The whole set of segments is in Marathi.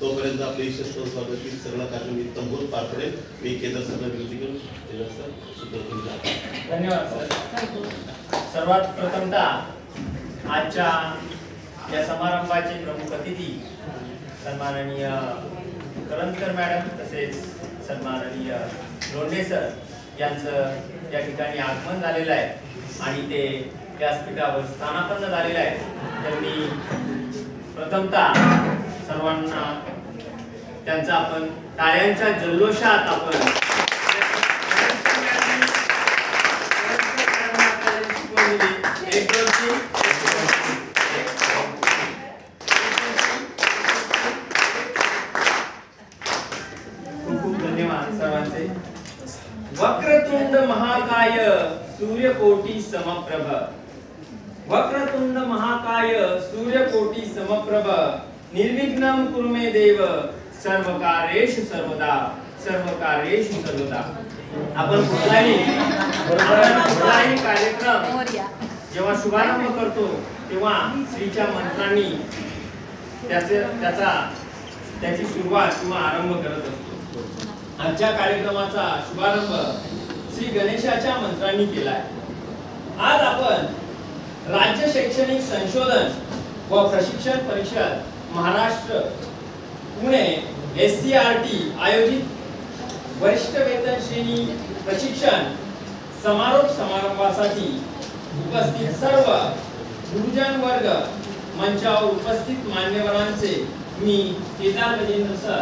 तोपर्यंत आपले यशस्वी स्वागत सगळा कार्यक्रम तंबूर पार पडेल. मी केंद्र सरकार विनंती करून धन्यवाद सर. सर्वात प्रथमतः आजच्या या समारंभाचे प्रमुख अतिथी सन्माननीय करंजकर मॅडम तसेच सन्माननीय लोंढे सर यांचं या ठिकाणी आगमन झालेलं आहे आणि ते व्यासपीठावर स्थानापन्न झालेलं आहे. तर मी प्रथमतः सर्वांना त्यांचा आपण टाळ्यांच्या जल्लोषात आपण खूप धन्यवाद सर्वांचे. वक्रतुंड महाकाय सूर्यकोटी समप्रभ. वक्रतुंड महाकाय सूर्यकोटी समप्रभ निर्विघ्नं कुरु मे देव सर्वकार्येषु सर्वदा. सर्वकार्येषु सर्वदा. आपण कुठलाही कार्यक्रम जेव्हा शुभारंभ करतो तेव्हा श्रीच्या मंत्रांनी त्याची सुरुवात किंवा आरंभ करत असतो. आजच्या कार्यक्रमाचा शुभारंभ श्री गणेशाच्या मंत्रांनी केलाय. आज आपण राज्य शैक्षणिक संशोधन व प्रशिक्षण परिषद महाराष्ट्र पुणे SCRT आयोजित वरिष्ठ वेतन श्रेणी प्रशिक्षण समारोप समारंभासाठी उपस्थित सर्व गुरुजन वर्ग, मंचावर उपस्थित मान्यवरांचे मी केदार गजेंद्र सर,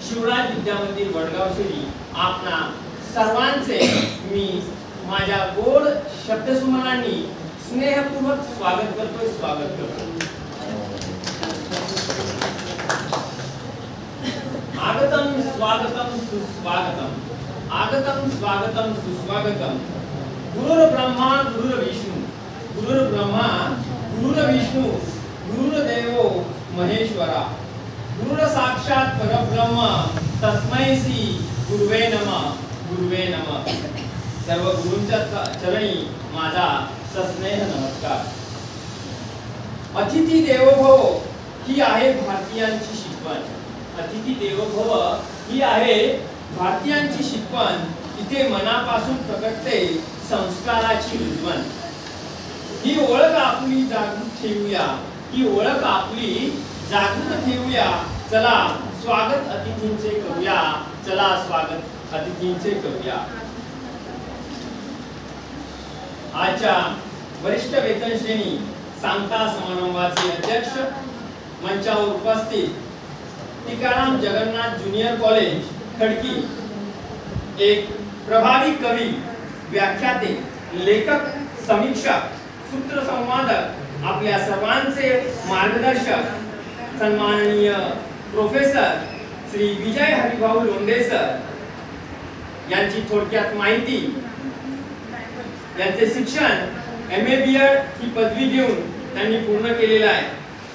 शिवराज विद्यामंदिर वडगाव श्री आपणा सर्वांचे मी माझ्या गोड शब्दसुमनांनी स्नेहपूर्वक स्वागत करतो. आगतम स्वागतम सुस्वागतम. आगतम स्वागतम सुस्वागतम. गुरुर्ब्रह्मा गुरुर्विष्णू. गुरुर्ब्रह्मा गुरुर्विष्णू. गुरुर्देवो महेश्वरा. गुरुर साक्षात परब्रह्म तस्मै श्री गुरुवे नमः. गुरुवे नमः. सर्व गुरूंच्या चरणी माझा सस्नेह नमस्कार. अतिथी देवो भव ही आहे भारतीयांची शिकवण. अतिथी देवो भव ही आहे भारतीयांची शिकवण. इथे मनापासून प्रकटते संस्काराची उज्ज्वल. ही ओळख आपली जागृत ठेवूया. ही ओळख आपली जागृत ठेवूया. चला स्वागत अतिथींचे करूया. चला स्वागत अतिथींचे करूया. आजच्या वरिष्ठ वेतन श्रेणी सांगता समारंभाचे अध्यक्ष, मंचावर उपस्थित टिकाराम जगन्नाथ ज्युनियर कॉलेज खडकी, एक प्रभावी कवी, व्याख्याते, लेखक, समीक्षक, सूत्रसंवादक, आपल्या सर्वांचे मार्गदर्शक सन्माननीय प्रोफेसर श्री विजय हरिभाऊ लोंढे सर यांची थोडक्यात माहिती. यांचे शिक्षण MA BEd ही पदवी घेऊन त्यांनी पूर्ण केलेले आहे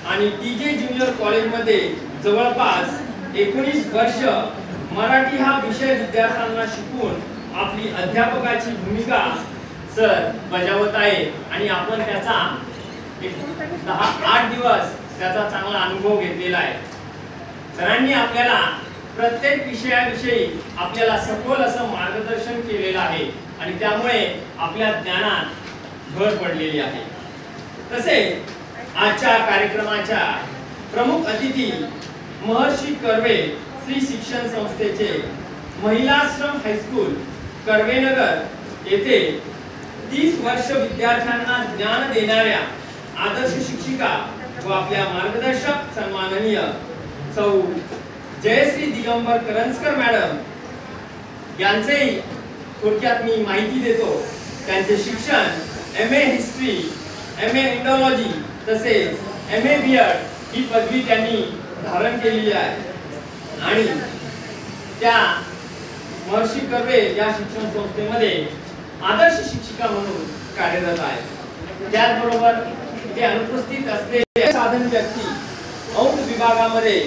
आणि TJ ज्युनियर कॉलेजमध्ये जवळपास 19 वर्ष मराठी हा विषय विद्यार्थ्यांना शिकवून आपली अध्यापकाची भूमिका सर बजावत आहे आणि आपण त्याचा 10-8 दिवस त्याचा चांगला अनुभव घेतलेला आहे. सरांनी आपल्याला प्रत्येक विषयाविषयी आपल्याला सखोल असं मार्गदर्शन केलेलं आहे आणि त्यामुळे आपल्या ज्ञानात भर पडलेली आहे. तसेच आजच्या कार्यक्रमाच्या प्रमुख अतिथी महर्षी कर्वे श्री शिक्षण संस्थेचे महिलाश्रम हायस्कूल कर्वेनगर येथे 30 वर्ष विद्यार्थ्यांना ज्ञान देणाऱ्या आदर्श शिक्षिका व आपल्या मार्गदर्शक सन्माननीय सौ जयश्री दिगंबर करंजकर मॅडम यांचे थोडक्यात मी माहिती देतो. त्यांचे शिक्षण MA हिस्ट्री, MA इंडोलॉजी तसेच MA BEd ही पदवी त्यांनी धारण केलेली आहे आणि त्या महर्षी कर्वे या शिक्षण संस्थेमध्ये आदर्श शिक्षिका म्हणून कार्यरत आहेत. त्याचबरोबर इथे अनुपस्थित असलेले साधन व्यक्ती औंध विभागामध्ये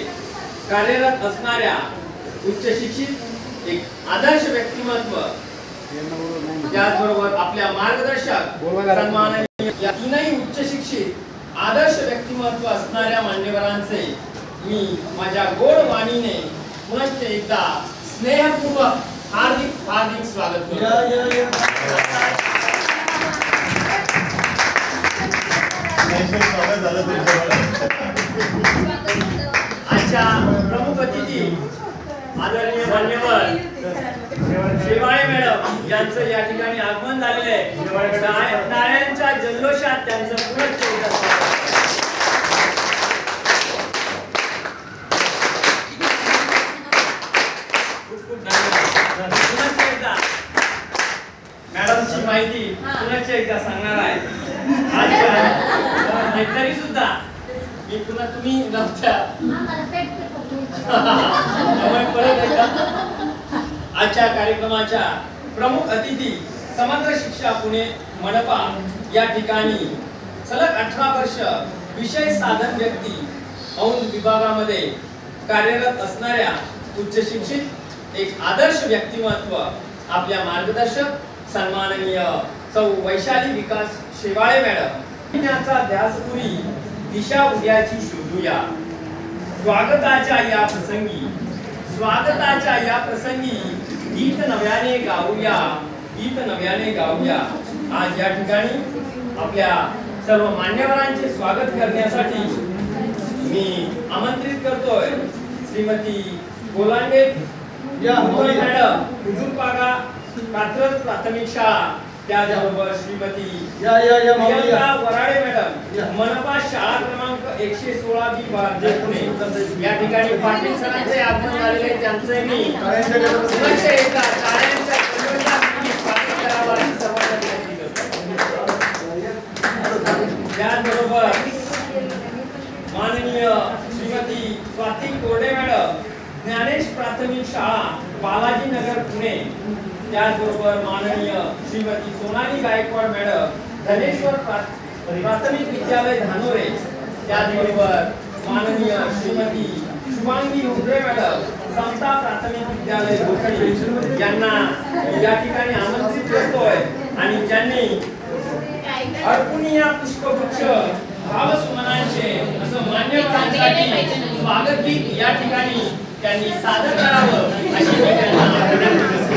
कार्यरत असणाऱ्या उच्च शिक्षित एक आदर्श व्यक्तिमत्व, त्याचबरोबर आपल्या मार्गदर्शक सन्माननीय या तीनही उच्च शिक्षित आदर्श व्यक्तिमत्व असणाऱ्या मान्यवरांचे मी माझ्या गोड वाणीने पुनश्च एकदा स्नेहपूर्वक हार्दिक हार्दिक स्वागत करतो. आजच्या प्रमुख अतिथी आदरणीय मान्यवर शेवाळे मॅडम यांचं या ठिकाणी आगमन झालेलं आहे. नाळ्यांच्या जल्लोषात त्यांचं पुनश्च एकदा स्वागत. मॅडमची माहिती पुनश्च एकदा सांगणार आहे. तरी सुद्धा मी पुन्हा तुम्ही नव्हत्या परत एकदा आजच्या कार्यक्रमाच्या प्रमुख अतिथी समग्र शिक्षा पुणे मनपा या ठिकाणी सलग 18 वर्ष विषय साधन व्यक्ती औंध विभागामध्ये कार्यरत असणाऱ्या उच्च शिक्षित एक आदर्श व्यक्तिमत्व आपल्या मार्गदर्शक सन्माननीय सौ वैशाली विकास शेवाळे मॅडम यांचा ध्यासपुरी दिशा उद्याची शोधूया. स्वागताच्या या प्रसंगी गीत नव्याने गाऊया. आज या ठिकाणी आपल्या सर्व मान्यवरांचे स्वागत करण्यासाठी मी आमंत्रित करतोय श्रीमती गोलांडे मॅडम, हुजूरपाडा कात्रज प्राथमिक शाळा, त्याचबरोबर श्रीमती प्रियंका वराडे मॅडम, मनपा शाळा क्रमांक 116 बी बारजे पुणे या ठिकाणी पाटील सरांचे आगमन झालेले आहे. त्यांचे मी पुनश्च एकदा टाळ्यांच्या गजरात स्वागत करावं अशी सर्वांना विनंती करतो. त्याचबरोबर माननीय श्रीमती स्वाती कोरडे मॅडम, ज्ञानेश प्राथमिक शाळा बालाजी नगर पुणे, त्याचबरोबर माननीय श्रीमती सोनाली गायकवाड मॅडम, धनेश्वर प्राथमिक विद्यालय धानोरे, त्याचबरोबर माननीय श्रीमती शुभांगी उंद्रे मॅडम, समता प्राथमिक विद्यालय गोखडी यांना या ठिकाणी आमंत्रित करतोय आणि त्यांनी अर्पुनिया पुष्पवृक्ष भावसुमनांचे असं मान्यवरांसाठी स्वागत गीत या ठिकाणी त्यांनी सादर करावं अशी मी त्यांना विनंती करतो.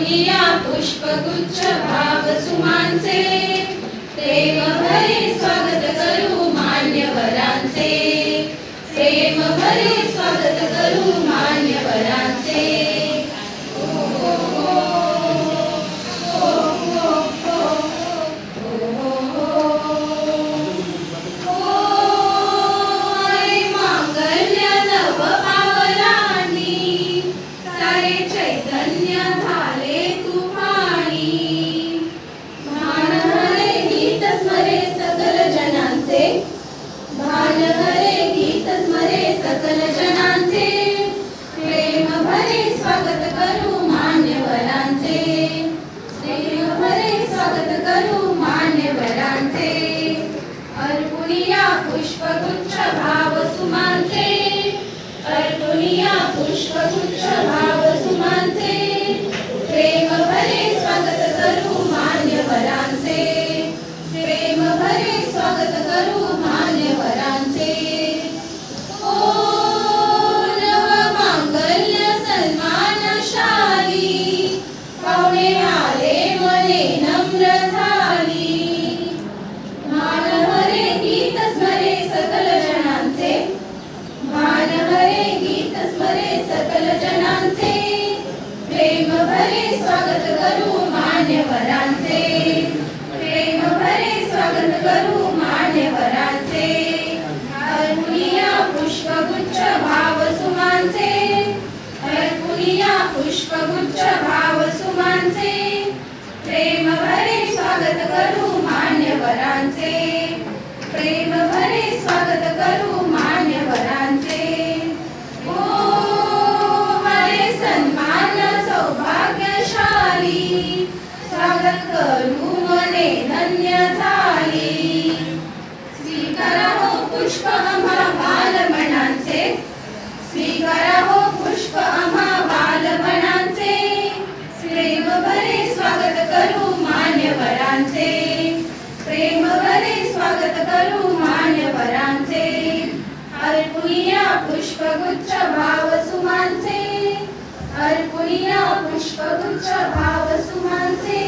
अर्पुनिया पुष्पगुच्छ भाव सुमांचे प्रेम भरे स्वागत करू मान्यवरांचे प्रेम भरे स्वागत करू मान्यवरांचे सकल जनांचे प्रेम भरे स्वागत करू मान्यवरांचे प्रेम भरे स्वागत करू मान्यवरांचे अर्पुनिया पुष्पगुच्छ भाव सुमांचे अर्पुनिया पुष्पगुच्छ भाव सुमांचे प्रेम भरे स्वागत करू मान्यवरांचे प्रेम भरे स्वागत करू मान्यवरांचे पाहुणे आले मने नम्र झाली मान हरे गीत स्मरे सकल जनांचे मान हरे गीत स्मरे सकल जनांचे प्रेम भरे स्वागत करू मान्यवरांचे प्रेम भरे स्वागत करू मान्यवरांचे अर्पुनिया पुष्पगुच्छ भाव सुमांचे अर्पुनिया पुष्पगुच्छ भाव सुमांचे प्रेम भरे स्वागत करू मान्यवरांचे प्रेम भरे स्वागत करू मान्यवरांचे ओ हरे सन्मान सौभाग्यशाली स्वागत करू मने धन्य झाली स्वीकारा हो पुष्प आम्हा बालमनांचे स्वीकारा हो पुष्प आम्हा बालमनांचे प्रेम भरे स्वागत करू मान्यवरांचे प्रेम भरे स्वागत करू मान्यवरांचे अर्पुनिया पुष्पगुच्छ भाव सुमांचे अर्पुनिया पुष्पगुच्छ भाव सुमांचे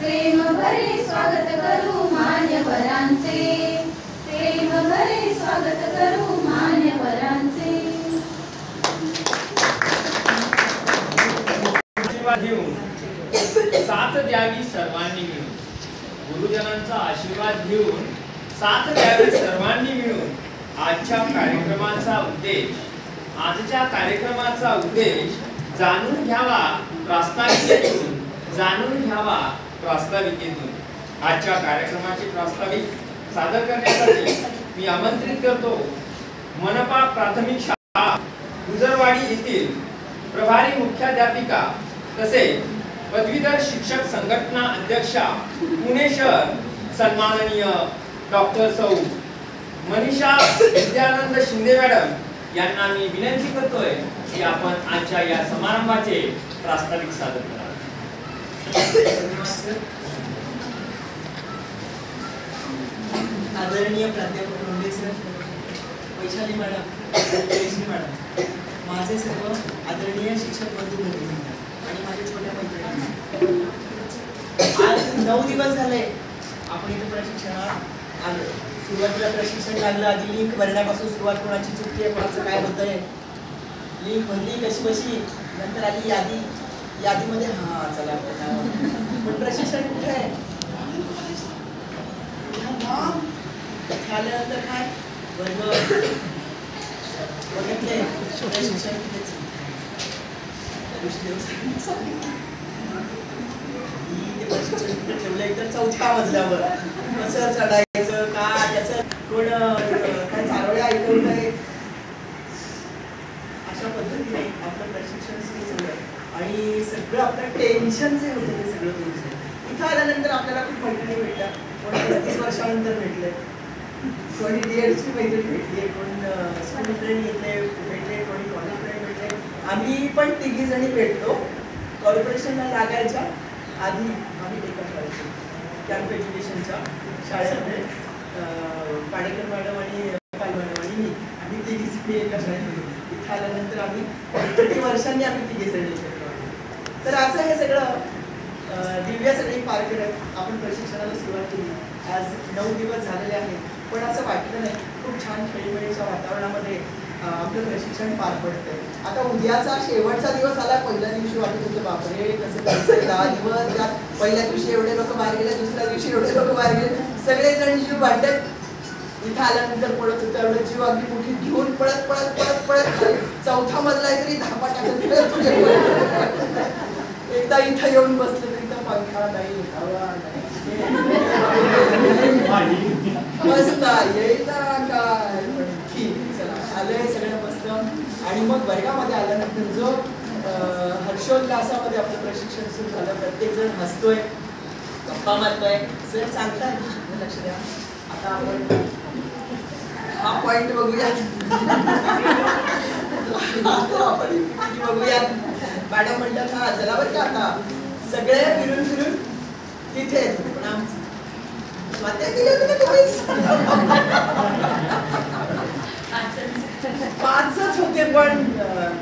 प्रेम भरे स्वागत करू मान्यवरांचे प्रेम भरे स्वागत करू मान्यवरांचे घेऊन साथ द्यावी सर्वांनी मिळून गुरुजनांचा आशीर्वाद घेऊन साथ द्यावी सर्वांनी मिळून आजच्या कार्यक्रमाचा उद्देश जाणून घ्यावा प्रास्ताविकेतून आजच्या कार्यक्रमाचे प्रास्ताविक सादर करण्यासाठी मी आमंत्रित करतो मनपा प्राथमिक शाळा गुजरवाडी येथील प्रभारी मुख्याध्यापिका तसेच पदवीधर शिक्षक संघटना अध्यक्षा पुणे शहर सन्माननीय डॉक्टर सौ मनीषा विद्यानंद शिंदे मॅडम यांना मी विनंती करतोय की आपण आजच्या या समारंभाचे प्रास्ताविक सादर करावे. आदरणीय प्राध्यापक Ronde sir, Vaishali madam, Jayashree madam, माझे सर्व आदरणीय शिक्षक बंधू भगिनी आणि माझ्या छोट्या मैत्रिणी, आज 9 दिवस झाले आपण इथे प्रशिक्षणात आलो. सुरुवातीला प्रशिक्षण लागलं, आधी लिंक भरण्यापासून सुरुवात, कोणाची चुकी आहे, कोणाचं काय होतंय, लिंक भरली कशी बशी, नंतर आली यादी, यादीमध्ये चला पण प्रशिक्षण कुठे आहे झाल्यानंतर काय वर्ग बघितले प्रशिक्षण ठेवलंय तर 4थ्या मजल्यावर कसं चढायचं काय याचं कोण काय चारोळ्या ऐकवत आहे अशा पद्धतीने आपलं प्रशिक्षण सुरू झालं आणि सगळं आपलं टेन्शन जे होतं ते सगळं दूर झालं. इथं आल्यानंतर आपल्याला खूप मैत्रिणी भेटल्या, कोण 35 वर्षानंतर भेटले, कोणी डीएडची मैत्रिणी भेटली, कोण स्कूल फ्रेंड भेटले, कोणी कॉलेज फ्रेंड भेटले. आम्ही पण 3 जणी भेटलो. कॉर्पोरेशनला लागायच्या आधी आम्ही एकच राहायचो कॅम्प एज्युकेशनच्या शाळेमध्ये. पाडेकर मॅडम आणि पाल मॅडम आणि मी, आम्ही 3 एकच राहायचो. इथं आल्यानंतर आम्ही 30 वर्षांनी आम्ही 3 जणी भेटलो. तर असं हे सगळं दिव्य सगळी पार करत आपण प्रशिक्षणाला सुरुवात केली. आज 9 दिवस झालेले आहेत, पण असं वाटलं नाही. खूप छान खेळीमेळीच्या वातावरणामध्ये आपलं प्रशिक्षण पार पडतंय. आता उद्याचा शेवटचा दिवस आला. पहिल्या दिवशी वाटत होतं बापरे कसं करायचं 10 दिवस. त्यात पहिल्या दिवशी एवढे लोक बाहेर गेले, दुसऱ्या दिवशी एवढे लोक बाहेर गेले, सगळेजण जीव वाटत. इथं आल्यानंतर पळत होतं एवढं जीव अगदी मुठीत घेऊन पळत पळत पळत पळत चौथा मजला आहे तरी धापा टाकत एकदा इथं येऊन बसलं तरी इथं पंखा नाही, हवा नाही, मस्त येईना काय. चला आलंय सगळं मस्त. आणि मग वर्गामध्ये आल्यानंतर जो हर्षोल्लासामध्ये आपलं प्रशिक्षण सुरू झालं. प्रत्येक जण हसतोय, गप्पा मारतोय. सर सांगतात लक्ष द्या. आता आपण हा पॉइंट बघूयात. आपण बघूयात. मॅडम म्हणतात हा चला बरं का आता सगळे फिरून फिरून तिथे पण आमचं स्वाध्याय दिले होते ना तुम्ही. 5च होते पण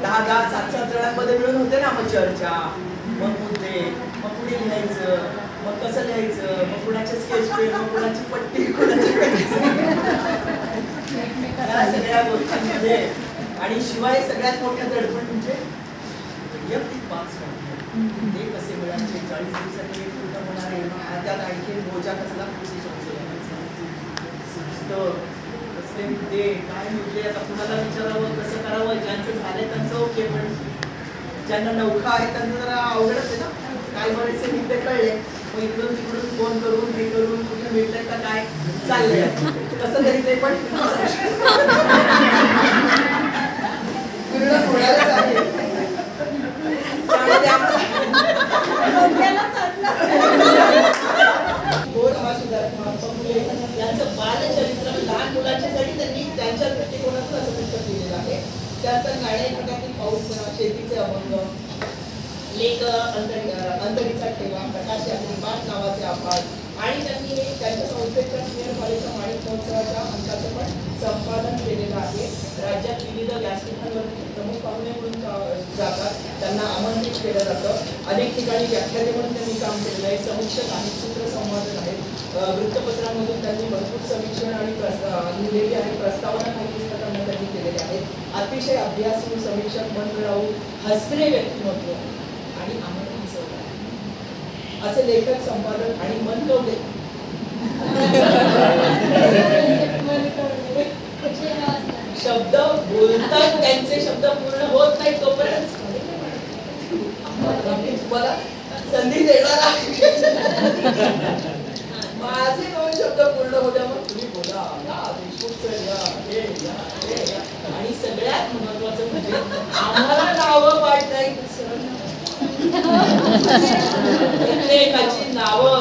10-10, 7-7 जणांमध्ये मिळून होते ना. मग चर्चा, मग मुद्दे, मग पुढे लिहायचं, मग कसं लिहायचं, मग कुणाचे स्केच पेन, मग कुणाची पट्टी, कुणाची सगळ्या गोष्टींमध्ये. आणि शिवाय सगळ्यात मोठं दडपण म्हणजे वैयक्तिक मार्क्स ते कसे मिळायचे. 40 दिवसांनी एक पूर्ण होणार आहे. त्यात आणखी बोजा कसला कसले मुद्दे, काय मुद्दे, आता कुणाला विचारावं, कसं करावं. ज्यांचं झालंय त्यांचं ओके, पण ज्यांना नौखा आहे त्यांचं जरा अवघडच आहे ना. काय बरेचसे मुद्दे कळले, मग इकडून तिकडून फोन करून हे करून कुठे मिळतंय का काय चाललंय कसं तरी ते पण पूर्ण होणारच आहे. यांचं बालचरित्र लहान मुलांच्या साठी त्यांनी त्यांच्या दृष्टिकोनातून असं पुस्तक लिहिलेलं आहे. त्यानंतर नाण्याखात्यातील पाऊस, शेतीचे अभंग, लेख अंतरीचा ठेवा, प्रकाश पाठ नावाचे आभार. आणि त्यांनी हे त्यांच्या संस्थेच्या सिनियर कॉलेजच्या माणिक महोत्सवाच्या अंकाचं पण संपादन केलेलं आहे. राज्यात विविध व्यासपीठांवरती प्रमुख पाहुणे म्हणून जातात, त्यांना आमंत्रित केलं जातं. अनेक ठिकाणी व्याख्याते म्हणून त्यांनी काम केलेलं आहे. समीक्षक आहेत, सूत्रसंवादक आहेत. वृत्तपत्रांमधून त्यांनी भरपूर समीक्षण आणि लिहिलेली आहे. प्रस्तावना काही पुस्तकांना त्यांनी केलेले आहेत. अतिशय अभ्यासू, समीक्षक, मनमिळावू, हसरे व्यक्तिमत्व आणि आम्हाला असे लेखक, संपादक आणि मनकवले शब्द बोलतात. त्यांचे शब्द पूर्ण होत नाही तोपर्यंत तुम्हाला संधी देणार आहे. माझे 2 शब्द पूर्ण होत्या, मग तुम्ही बोला. आणि सगळ्यात महत्वाचं म्हणजे आम्हाला नावं पाठ नाही, प्रत्येकाची नावं,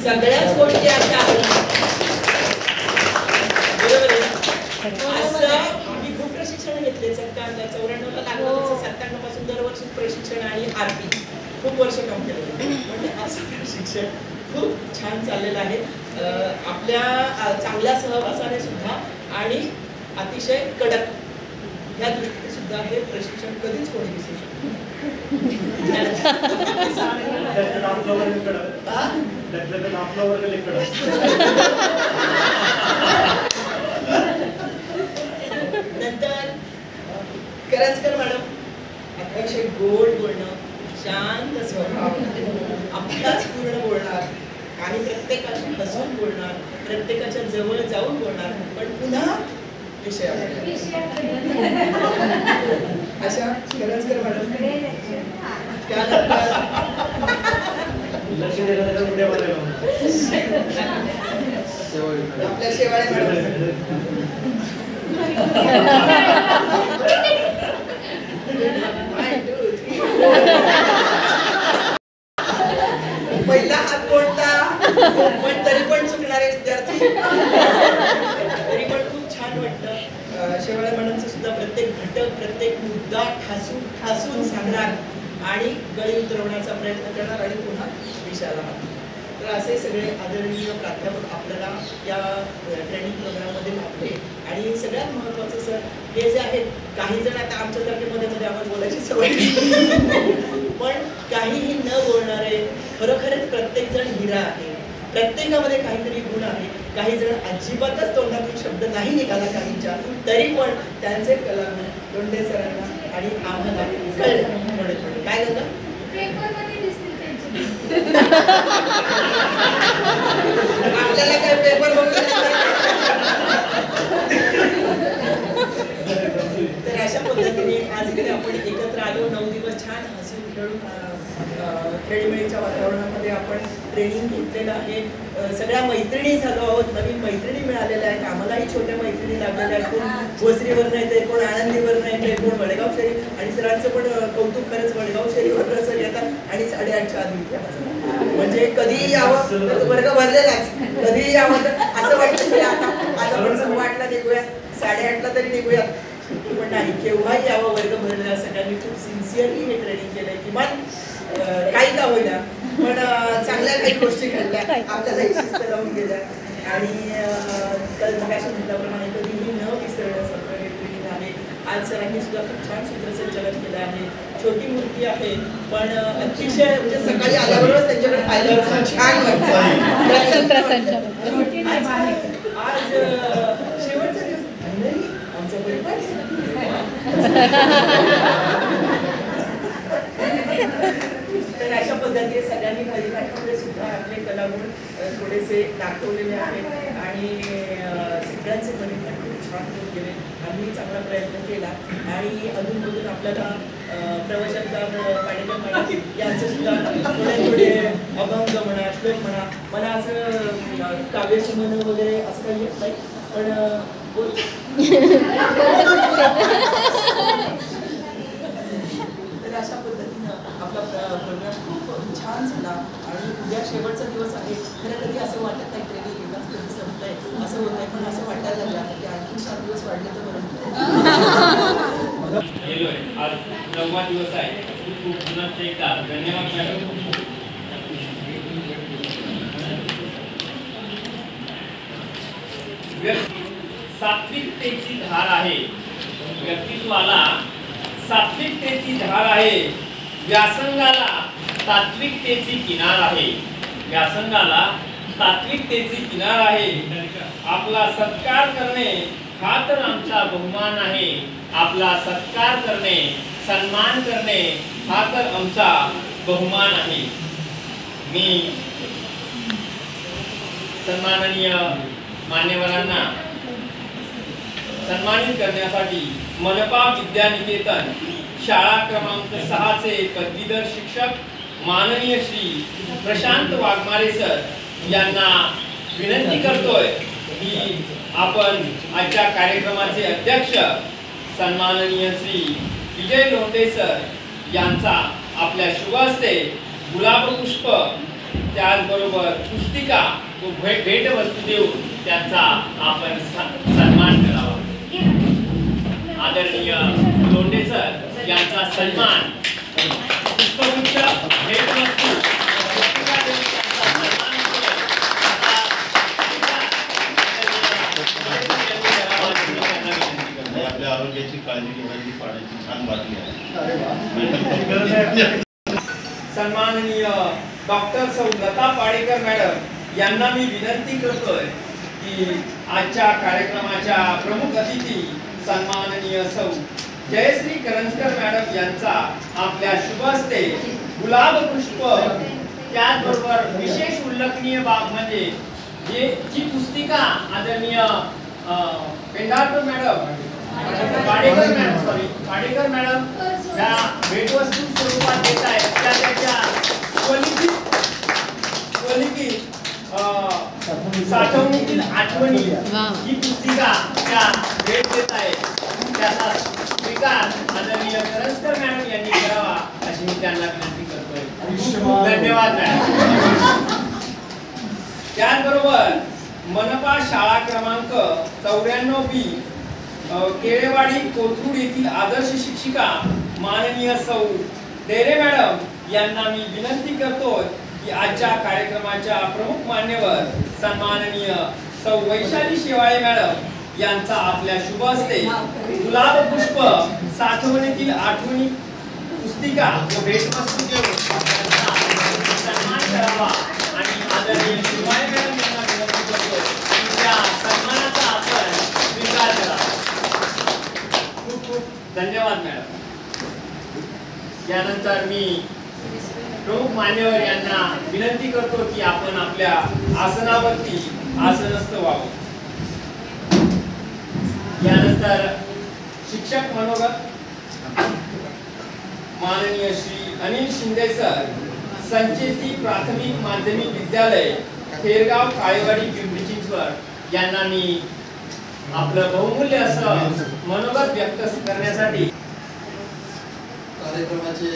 सगळ्याच गोष्टी अशा बरोबर आहे. असं आम्ही खूप प्रशिक्षण घेतले. 94ला लागलं, 97 पासून दरवर्षी प्रशिक्षण आणि आरपी खूप वर्ष काम केलं. म्हणजे असं प्रशिक्षण खूप छान चाललेलं आहे. आपल्या चांगल्या सहवासाने सुद्धा आणि अतिशय कडक ह्या दृष्टीने सुद्धा हे प्रशिक्षण कधीच कोणी विसरू शकत नंतर करंजकर मॅडम अतिशय गोड बोलणं, शांत स्वभाव, आपलाच पूर्ण बोलणार आणि प्रत्येकाशी हसून बोलणार, प्रत्येकाच्या जवळ जाऊन बोलणार, पण पुन्हा अशा करंजकर मॅडम. त्यानंतर आपल्या शेवाळे मॅडम. पहिला हात कोणता, पण तरी पण चुकणारे विद्यार्थी, तरी पण खूप छान वाटतं. शेवाळे मॅडमचं सुद्धा प्रत्येक घटक, प्रत्येक मुद्दा ठासून सांगणार आणि गळी उतरवण्याचा प्रयत्न करणार आणि पुन्हा विषयाला हात. तर असे सगळे आदरणीय प्राध्यापक आपल्याला या ट्रेनिंग प्रोग्राममध्ये लाभले. आणि सगळ्यात महत्त्वाचं सर हे जे आहेत, काही जण आता आमच्यासारखे मध्ये मध्ये आम्हाला बोलायची सवय पण काहीही न बोलणारे खरोखरच प्रत्येक जण हिरा आहे. प्रत्येकामध्ये काहीतरी गुण आहे. काही जण अजिबातच तोंडातून शब्द नाही निघाला काहींच्या, तरी पण त्यांचे कलागुण लोंढे सरांना आणि आम्हाला कळले. काय झालं आपल्याला काय पेपर तर अशा पद्धतीने आज इकडे आपण एकत्र आलो. 9 दिवस छान हसून खेळून खेळीमेळीच्या वातावरणामध्ये आपण ट्रेनिंग घेतलेलं आहे. सगळ्या मैत्रिणी झालो आहोत. नवीन मैत्रिणी मिळालेल्या आहेत. आम्हालाही छोट्या मैत्रिणी लागलेल्या आहेत. कोण भोसरीवर नाही ते, कोण आनंदीवर नाही ते, कोण वडगाव शहरी. आणि सरांचं पण कौतुक खरंच, वडगाव शहरीवर सर येतात आणि 8:30च्या आधी म्हणजे कधीही यावं, वर्ग भरलेलाच, कधीही यावं असं वाटतं. आता पण 8:15ला निघूया, 8:30ला तरी निघूया, पण नाही, केव्हाही यावं वर्ग भरलेला. सगळ्यांनी खूप सिन्सिअरली हे ट्रेनिंग केलंय. किमान काही का होईना पण चांगल्या काही गोष्टी घडल्या, आपल्यालाही शिस्त लावून गेल्या. आणि मगाशी म्हटल्याप्रमाणे कधीही न विसरण्यासारखं हे ट्रेनिंग आहे. आज सरांनी सुद्धा खूप छान सूत्रसंचालन केलं आहे. छोटी मूर्ती आहे पण अतिशय म्हणजे सकाळी आल्याबरोबर त्यांच्याकडे पाहिलं छान वाटतं. आज शेवटचा दिवस आमचा परिवार तर अशा पद्धतीने सगळ्यांनी परिवारामध्ये सुद्धा आपले कलागुण थोडेसे दाखवलेले आहेत आणि सगळ्यांचे परिवार खूप छान होत गेले. आम्ही चांगला प्रयत्न केला आणि अधूनमधून आपल्याला प्रवचनकार पाडेकर मॅडम यांचे सुद्धा थोडे अभंग म्हणा, श्लोक म्हणा. मला असं काव्यसुमन वगैरे असं काही येत नाही पण तर अशा पद्धतीनं आपला प्रोग्राम खूप छान झाला. आणि उद्या शेवटचा दिवस आहे. खरं कधी असं वाटत नाही ट्रेनिंग एकाच कधी संपलंय असं होत नाही, पण असं वाटायला लागलं की आणखी 7 दिवस वाढले तर बरं. आज 9वा दिवस आहे. खूप पुन्हा एकदा धन्यवाद मॅडम. सात्विकतेची धार आहे व्यक्तित्वाला, सात्विकतेची धार आहे. व्यासंगाला तात्विकतेची किनार आहे. व्यासंगाला तात्विकतेची किनार आहे. आपला सत्कार करणे हा तर आमचा बहुमान आहे. आपला सत्कार करणे, सन्मान करणे हा तर आमचा बहुमान आहे. मी सन्माननीय मान्यवरांना सन्मानित करण्यासाठी मनपा विद्यानिकेतन शाळा क्रमांक 6 चे पदवीधर शिक्षक माननीय श्री प्रशांत वाघमारे सर यांना विनंती करतोय की आपण आजच्या कार्यक्रमाचे अध्यक्ष सन्माननीय श्री विजय लोंढे सर यांचा आपल्या शुभ हस्ते गुलाब पुष्प त्याचबरोबर पुस्तिका व भेटवस्तू देऊन त्यांचा आपण सन्मान करावा. आदरणीय लोंढे सर यांचा सन्मान पुष्पगुच्छ भेटवस्तू आपल्या आरोग्याची काळजी घेण्याची पाण्याची छान बातमी आहे. सन्माननीय डॉक्टर सौ लता पाडेकर मॅडम यांना मी विनंती करतोय की आजच्या कार्यक्रमाच्या प्रमुख अतिथी सन्माननीय सौ जयश्री करंजकर मॅडम यांचा आपल्या शुभ हस्ते गुलाब पुष्प त्याचबरोबर विशेष उल्लेखनीय बाब म्हणजे जी पुस्तिका आदरणीय पेंढारकर मॅडम पाडेकर मॅडम या भेटवस्तू स्वरूपात देत आहेत. त्याच्या साठवणीतील आठवणी ही पुस्तिका त्या भेट देत आहेत. त्याचा स्वीकार आदरणीय करंजकर मॅडम यांनी करावा अशी मी त्यांना विनंती करतोय. धन्यवाद मॅडम. त्याचबरोबर मनपा शाळा क्रमांक 94B केळेवाडी कोथरूड येथील आदर्श शिक्षिका माननीय सौ डेरे मॅडम यांना मी विनंती करतोय की आजच्या कार्यक्रमाच्या प्रमुख मान्यवर सन्माननीय सौ वैशाली शेवाळे मॅडम यांचा आपल्या शुभ हस्ते गुलाब पुष्प साठवणीतील आठवणी पुस्तिका व भेटवस्तू देऊन त्यांचा सन्मान करावा आणि आदरणीय शिवाय मॅडम यांना विनंती करतो की त्या सन्मानाचा आपण स्वीकार करावा. खूप खूप धन्यवाद मॅडम. यानंतर मी प्रमुख मान्यवर यांना विनंती करतो की आपण आपल्या आसनावरती आसनस्थ व्हावं. यानंतर शिक्षक मनोगत माननीय श्री अनिल शिंदे सर, संचेती प्राथमिक माध्यमिक विद्यालय थेरगाव काळेवाडी पिंपरी चिंचवड यांना मी आपलं बहुमूल्य असं मनोगत व्यक्त करण्यासाठी कार्यक्रमाचे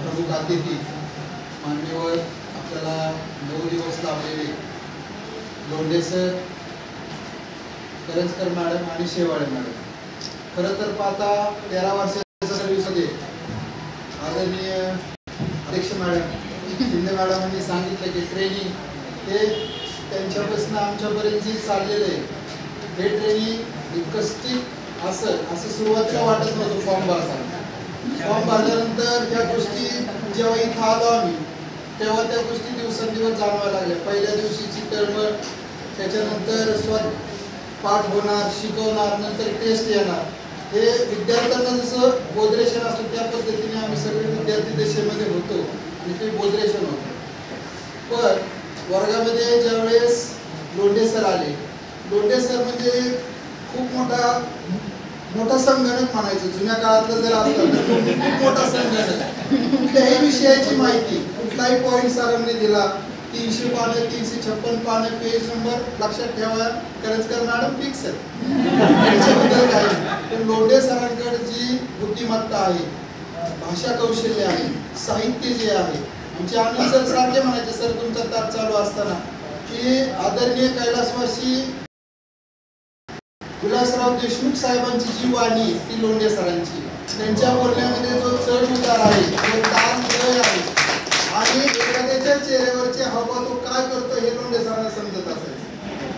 प्रमुख अतिथी मान्यवर आपल्याला 9 दिवस लाभलेले लोंढे सर, करंजकर मॅडम आणि शेवाळे मॅडम. खरं तर पाहता 13 वर्षाच्या सर्व्हिसमध्ये आदरणीय अध्यक्ष मॅडम शिंदे मॅडमांनी सांगितलं की ट्रेनिंग हे त्यांच्यापासून आमच्यापर्यंत जे चाललेलं आहे हे ट्रेनिंग इतकं स्टिक असं सुरुवातीला वाटत नव्हतं. फॉर्म भरल्यानंतर त्या गोष्टी जेव्हा इथं आलो आम्ही तेव्हा त्या गोष्टी दिवसेंदिवस जाणवायला लागल्या. पहिल्या दिवशीची तळमळ, त्याच्यानंतर पाठ होणार, शिकवणार, नंतर टेस्ट येणार. हे विद्यार्थ्यांना जसं बोधरेशन असतं त्या पद्धतीने आम्ही सगळे विद्यार्थी दशेमध्ये होतो आणि ते बोधरेशन होतं. पण वर्गामध्ये ज्यावेळेस लोंढे सर आले, लोंढे सर म्हणजे खूप मोठा संगणक म्हणायचं. जुन्या काळातलं जर असलं तर खूप मोठा संगणक. कुठल्याही विषयाची माहिती कुठलाही पॉईंट सरांनी दिला. 300 पाने, 356 पाने, पेज नंबर लक्षात ठेवा. करंजकर मॅडम फिक्स आहे, त्याच्याबद्दल काही. पण लोंढे सरांकडे जी बुद्धिमत्ता आहे, भाषा कौशल्य आहे, साहित्य जे आहे. आमचे आनंद सर सारखे म्हणायचे, सर तुमचा तास चालू असताना की आदरणीय कैलासवासी विलासराव देशमुख साहेबांची जी वाणी ती लोंढे सरांची. त्यांच्या बोलण्यामध्ये जो चढ उतार आहे, जो ताण लय आहे आणि एखाद्याच्या चेहऱ्यावरचे हावभाव तो काय करतो हे लोंढे सरांना समजत असायचं.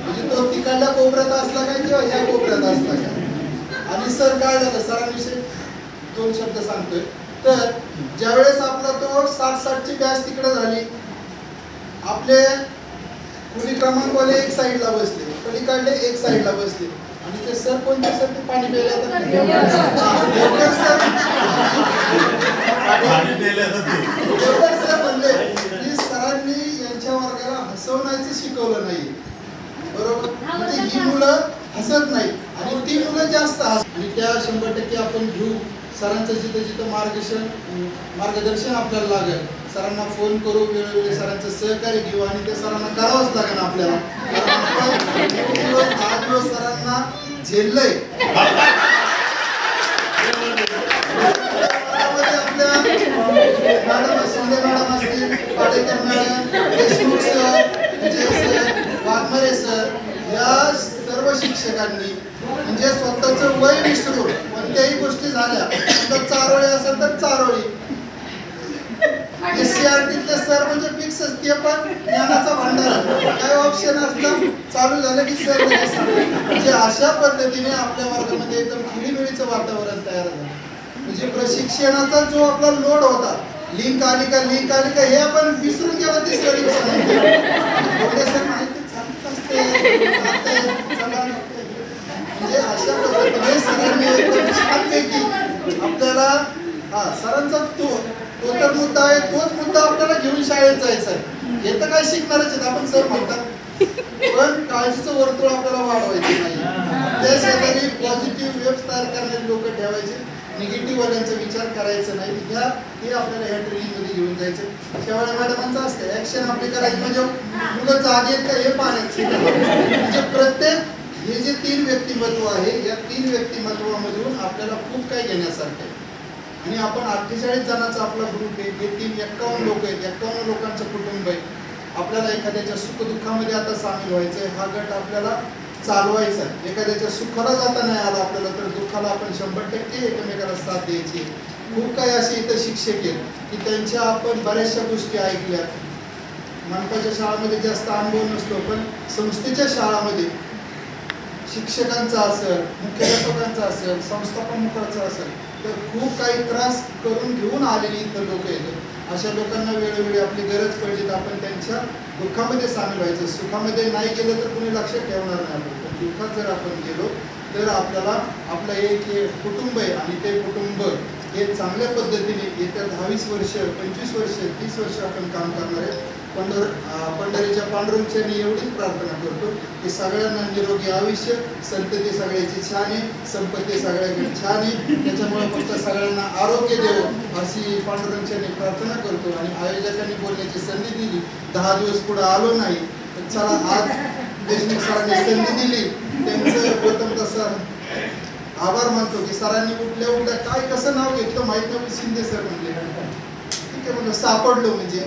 म्हणजे तो तिकडल्या कोपऱ्यात असला काय किंवा ह्या कोपऱ्यात असला काय. आणि सर काय झालं, सरांविषयी 2 शब्द सांगतोय. तर ज्यावेळेस आपला तो 60-60ची बॅच तिकडे झाली, आपले कुणी क्रमांकवाले एक साईडला बसले, पलीकडले एक साईडला बसले आणि ते सर कोणते सर ते पाणी प्यायला सर म्हणले की सरांनी यांच्या वर्गाला हसवण्याचं शिकवलं नाही. बरोबर, म्हणजे ही मुलं हसत नाही आणि ती मुलं जास्त हसत. आणि त्या 100% आपण घेऊ. सरांचं जिथं जिथं मार्गदर्शन आपल्याला लागेल सरांना फोन करू, वेळोवेळी सरांचं सहकार्य घेऊ आणि ते सरांना करावंच लागेल आपल्याला. कारण 8 दिवस सरांना झेललंय. आपल्या मॅडम शिंदे मॅडम असतील, पाडेकर मॅडम, देशमुख सर, विजय सर, वाघमारे सर, या सर्व शिक्षकांनी म्हणजे स्वतःचं वय विसरून कोणत्याही गोष्टी झाल्या, तर चारोळी असेल तर चारोळी. SCRTतले सर म्हणजे फिक्स असते, पण ज्ञानाचा भांडार काय ऑप्शन असतं, चालू झालं की सर म्हणजे अशा पद्धतीने आपल्या वर्गामध्ये एकदम खिळीमिळीचं वातावरण तयार झालं. म्हणजे प्रशिक्षणाचा जो आपला लोड होता, लिंक आली का हे आपण विसरून गेलो. तिसऱ्या दिवसानंतर माहिती चालत असते. म्हणजे अशा पद्धतीने सरांनी एकदम छानपैकी आपल्याला सरांचा तो तर मुद्दा आहे, तोच मुद्दा आपल्याला घेऊन शाळेत जायचा आहे. हे तर काय शिकणारच आहेत आपण सर म्हणतात, पण काळजीचं वर्तुळ आपल्याला वाढवायचं नाही. त्या शेजारी पॉझिटिव्ह वेव्ह तयार करणारे लोक ठेवायचे, निगेटिव्ह वाल्यांचा विचार करायचा नाही. हे आपल्याला ह्या ट्रेनिंगमध्ये घेऊन जायचं. शेवाळे मॅडमांचं असतं ऍक्शन आपली करायची म्हणजे मुलं जागे आहेत का हे पाहण्याचं. म्हणजे प्रत्येक हे जे 3 व्यक्तिमत्व आहे, या 3 व्यक्तिमत्वामधून आपल्याला खूप काही घेण्यासारखं आहे. आणि आपण 48 जणांचा आपला ग्रुप आहे. हे 51 लोक आहेत, 51 लोकांचं कुटुंब आहे. आपल्याला एखाद्याच्या सुखदुःखामध्ये आता सामील व्हायचंय. हा गट आपल्याला चालवायचा आहे. एखाद्याच्या सुखाला जाता नाही आला आपल्याला तर दुःखाला आपण 100% एकमेकाला साथ द्यायची. खूप काही असे इथं शिक्षक आहेत की त्यांच्या आपण बऱ्याचशा गोष्टी ऐकल्या. मनपाच्या शाळामध्ये जास्त अनुभव नसतो, पण संस्थेच्या शाळामध्ये शिक्षकांचा असेल, मुख्याध्यापकांचा असेल, संस्था प्रमुखांचा असेल, तर खूप काही त्रास करून घेऊन आलेली इतर लोक येतात. अशा लोकांना वेळोवेळी आपली गरज पडली तर आपण त्यांच्या दुःखामध्ये सामील व्हायचं. सुखामध्ये नाही केलं तर कोणी लक्षात ठेवणार नाही आपण, पण दुःखात जर आपण गेलो तर आपल्याला आपलं एक कुटुंब आहे आणि ते कुटुंब हे चांगल्या पद्धतीने येत्या 10-20 वर्ष, 25 वर्ष, 30 वर्ष आपण काम करणार आहे. पंढरीच्या पांडुरंगाची एवढीच प्रार्थना करतो की सगळ्यांना निरोगी आयुष्य, संतती सगळ्याची छान आहे, संपत्ती सगळ्याकडे छान आहे, त्याच्यामुळे फक्त सगळ्यांना आरोग्य देव अशी पांडुरंगाची प्रार्थना करतो. आणि आयोजकांनी बोलण्याची संधी दिली, 10 दिवस पुढे आलो नाही तर चला आज देशमुख सरांनी संधी दिली, त्यांचं प्रथम तसं आभार मानतो की सरांनी उठल्या काय कसं नाव घेतलं माहित नव्हतं, शिंदे सर म्हणले. ठीक आहे म्हणलं, सापडलो म्हणजे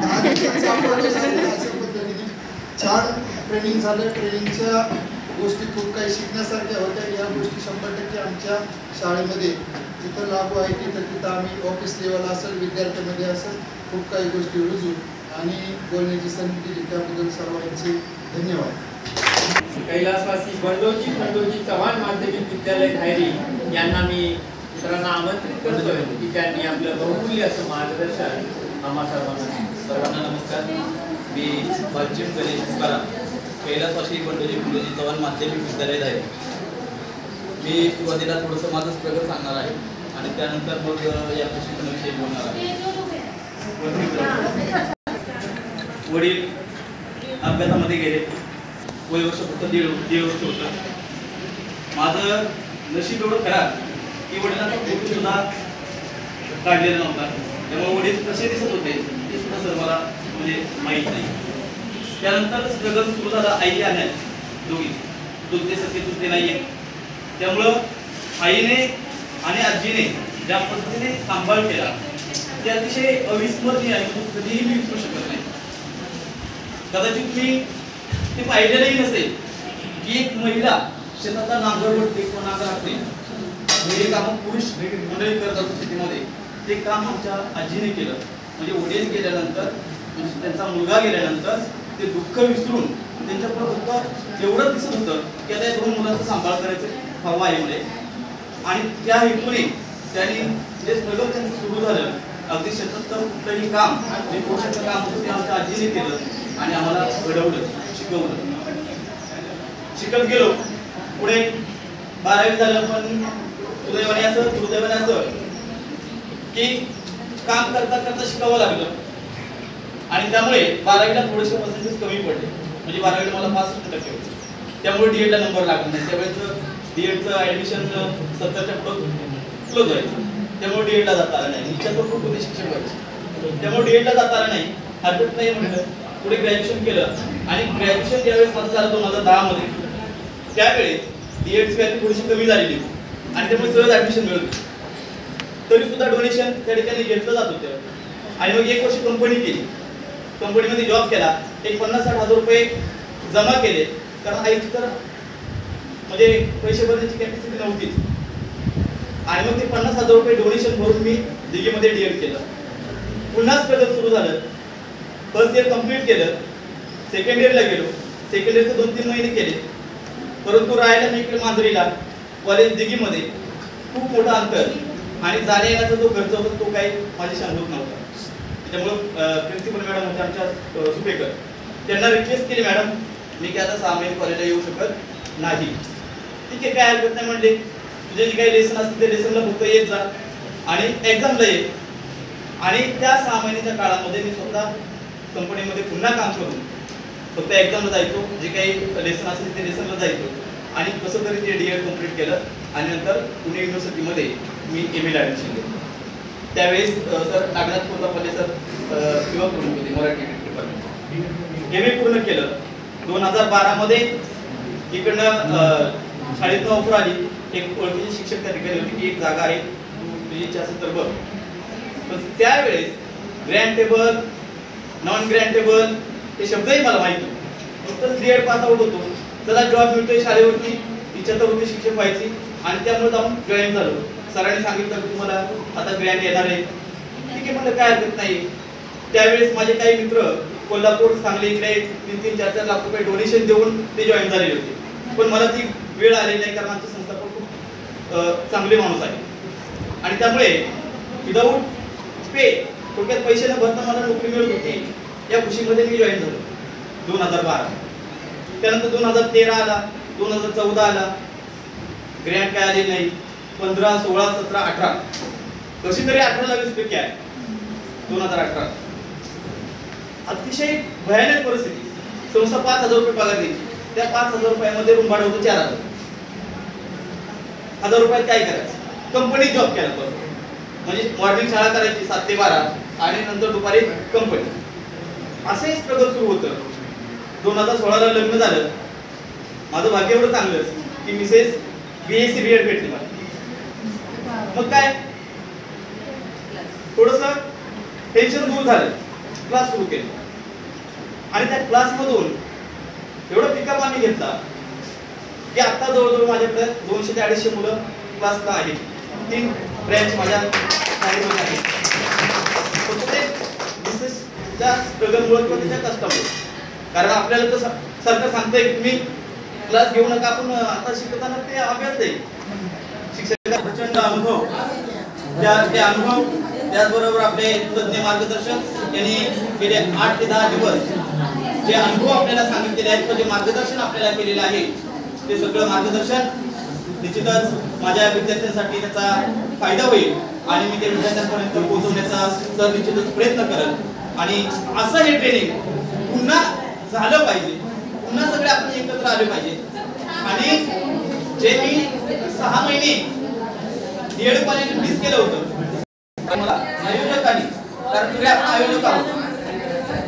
10 दिवसात सापडलो. अशा पद्धतीने छान ट्रेनिंग झालं. ट्रेनिंगच्या गोष्टी खूप काही शिकण्यासारख्या होत्या. या गोष्टी 100% आमच्या शाळेमध्ये जिथं लागू आहे तिथं आम्ही ऑफिस लेवल असेल, विद्यार्थ्यांमध्ये असेल, खूप काही गोष्टी रुजू आणि बोलण्याची संधी दिली त्याबद्दल सर्वांचे धन्यवाद. कैलासवासी बंडोजी चव्हाण माध्यमिक विद्यालय धायरी यांना मी सरांना आमंत्रित करतोय की त्यांनी आपलं बहुमूल्य असं मार्गदर्शन आम्हा सर्वांना नमस्कार. मी वाचिम गणेश तुकाराम, कैलासवासी बंडोजी चव्हाण माध्यमिक विद्यालय धायरी. मी सुरुवातीला थोडंसं माझं स्ट्रगल सांगणार आहे आणि त्यानंतर मग या प्रशिक्षणाविषयी बोलणार आहे. वडील अभ्यासामध्ये गेले, वय वर्ष फक्त 1.5 वर्ष होतं. माझं नशीब एवढं खराब की वडिलांचा फोटो सुद्धा काढलेला नव्हता. त्यामुळे वडील कसे दिसत होते ते सुद्धा सर मला म्हणजे माहीत नाही. त्यानंतर स्ट्रगल सुरू झाला आई आणि दोघी चुलते सख्खे चुलते नाही आहे. त्यामुळं आईने आणि आजीने ज्या पद्धतीने सांभाळ केला ते अतिशय अविस्मरणीय आहे. कधीही मी विसरू शकत नाही. कदाचित मी ते पाहिलेलंही नसेल की एक महिला शेताचा नांगर ओढते किंवा नांगर हाकते, हे काम पुरुष मंडळी करत असतो शेतीमध्ये. ते काम आमच्या आजीने केलं. म्हणजे वडील गेल्यानंतर, म्हणजे त्यांचा मुलगा गेल्यानंतर ते दुःख विसरून त्यांच्यापुढे फक्त एवढं दिसत होतं की आता 2 मुलांचा सांभाळ करायचं हवा आहे. आणि त्या हेतूने त्यांनी जे स्ट्रगल त्यांचं सुरू झालं, अगदी शेतात तर कुठलंही काम जे पोषाचं काम होतं ते आमच्या आजीने केलं आणि आम्हाला घडवलं, शिकवलं. शिकत गेलो पुढे. 12वी झालं, पण सुदैवाने असं दुर्दैवाने असं की काम करता करता शिकावं लागलं आणि त्यामुळे 12वीला थोडेसे पर्सेंटेज कमी पडले. म्हणजे 12वीला मला 65% होते. त्यामुळे डीएडला नंबर लागला नाही. त्यावेळेस डीएडचं ॲडमिशन 70च्या पुढं क्लोज व्हायचं. त्यामुळे डीएडला जाता आलं नाही. इच्छा तर खूप होते शिक्षक व्हायचे, त्यामुळे डीएडला जाता आलं नाही. हरकत नाही म्हटलं, पुढे ग्रॅज्युएशन केलं. आणि ग्रॅज्युएशन ज्यावेळेस माझं झालं 2010 मध्ये, त्यावेळेस डीएडची व्हॅल्यू थोडीशी कमी झालेली आणि त्यामुळे सहज ॲडमिशन मिळत होती. तरी सुद्धा डोनेशन त्या ठिकाणी घेतलं जात होतं. आणि मग 1 वर्ष कंपनी केली. कंपनीमध्ये जॉब केला. एक 50-60 हजार रुपये जमा केले, कारण आईची तर म्हणजे पैसे भरण्याची कॅपॅसिटी नव्हतीच. आणि मग ते 50,000 रुपये डोनेशन भरून मी दिल्लीमध्ये डीएड केलं. पुन्हा स्ट्रगल सुरू झालं. फर्स्ट इयर कंप्लीट केलं. सेकंड इयरला गेलो. सेकंड इयरचे 2-3 महिने केले. परंतु राहायला मी इकडे मांजरीला, कॉलेज दिघीमध्ये, खूप मोठं अंतर आणि जाण्या येण्याचा जो खर्च होता तो काही माझ्याशी अनुभव नव्हता. त्यामुळं प्रिन्सिपल मॅडम होते आमच्या सुपेकर, त्यांना रिक्वेस्ट केली, मॅडम मी काय आता 6 महिने कॉलेजला येऊ शकत नाही. ठीक आहे, काय हरकत नाही म्हणले. तुझे जे काही लेसन असतील ते लेसनला फक्त येत जा आणि एक्झामला ये. आणि त्या 6 महिन्याच्या काळामध्ये मी स्वतः कंपनीमध्ये पुन्हा काम करून फक्त एक्झामला जायचो. जे काही लेसन असेल ते लेसनला जायचो आणि कसं तरी ते डीएड कंप्लीट केलं. आणि नंतर पुणे युनिव्हर्सिटीमध्ये मी एमएला ॲडमिशन घेतलं. त्यावेळेस सर नागनाथ कोल्हापल्ले सर किंवा प्रमुख होते मराठी डिपार्टमेंट. एम ए पूर्ण केलं. 2012 मध्ये इकडनं शाळेतनं ऑफर आली. एक ओळखीचे शिक्षक त्या ठिकाणी होते की एक जागा आहे, तुझी इच्छा असेल तर बघ. पण त्यावेळेस ग्रँटेबल, नॉन ग्रँटेबल हे शब्दही मला माहित होते. फक्त डीएड पास आउट होतो, चला जॉब मिळतोय शाळेवरती, इच्छा तर होती शिक्षक व्हायची आणि त्यामुळे जाऊन जॉईन झालो. सरांनी सांगितलं की तुम्हाला आता ग्रँट येणार आहे. ठीक आहे म्हटलं, काय हरकत नाही. त्यावेळेस माझे काही मित्र कोल्हापूर, सांगली इकडे 3-4 लाख रुपये डोनेशन देऊन ते जॉईन झालेले होते. पण मला ती वेळ आलेली नाही, कारण आमची संस्था पण खूप चांगले माणूस आहे आणि त्यामुळे विदाऊट पे थोडक्यात पैसे न भरता मला नोकरी मिळत होती. या खुशीमध्ये मी जॉईन झालो 2012. त्यानंतर 2013 आला, 2014 आला, ग्रँट काय आले नाही. 15, 16, 17, 18 कशी तरी 18ला 20% आहे 2018. अतिशय भयानक परिस्थिती. संस्था 5,000 रुपये पगार द्यायची. त्या 5,000 रुपयामध्ये रूम भाडं होतं 4,000. 1,000 रुपयात काय करायचं? कंपनी जॉब केला तो, म्हणजे मॉर्निंग शाळा करायची 7 ते 12 आणि नंतर दुपारी कंपनी. असे स्ट्रगल सुरू होतं. 2016ला लग्न झालं. माझं भाग्य एवढं चांगलं की मिसेस BSc B.Ed भेटली मला. मग काय थोडस टेन्शन दूर झालं. क्लास सुरू केले आणि त्या क्लासमधून एवढा पिकअप आम्ही घेतला की आता जवळजवळ माझ्याकडे 200 ते 250 मुलं क्लासला आहेत. 3 ब्रँच माझ्या शाळेमध्ये आहेत. फक्त ते बिझनेसच्या स्ट्रगलमुळे किंवा त्याच्या कष्टामुळे. कारण आपल्याला तर सरकार सांगतंय की तुम्ही क्लास घेऊ नका, पण आता शिकताना ते अभ्यास आहे. शिक्षकाचा प्रचंड अनुभव, ते अनुभव त्याचबरोबर आपले तज्ञ मार्गदर्शक यांनी गेले 8 ते 10 दिवस जे अनुभव आपल्याला सांगितलेले आहेत, जे मार्गदर्शन आपल्याला केलेलं आहे, ते सगळं मार्गदर्शन निश्चितच माझ्या विद्यार्थ्यांसाठी त्याचा फायदा होईल आणि मी ते विद्यार्थ्यांपर्यंत पोहोचवण्याचा तर निश्चितच प्रयत्न करेन. आणि असं हे ट्रेनिंग पुन्हा झालं पाहिजे, पुन्हा सगळे आपण एकत्र आले पाहिजे. आणि जे मी 6 महिने D.Ed कॉलेज मिस केलं होतं मला आयोजकांनी, कारण तुम्ही आपण आयोजक आहोत,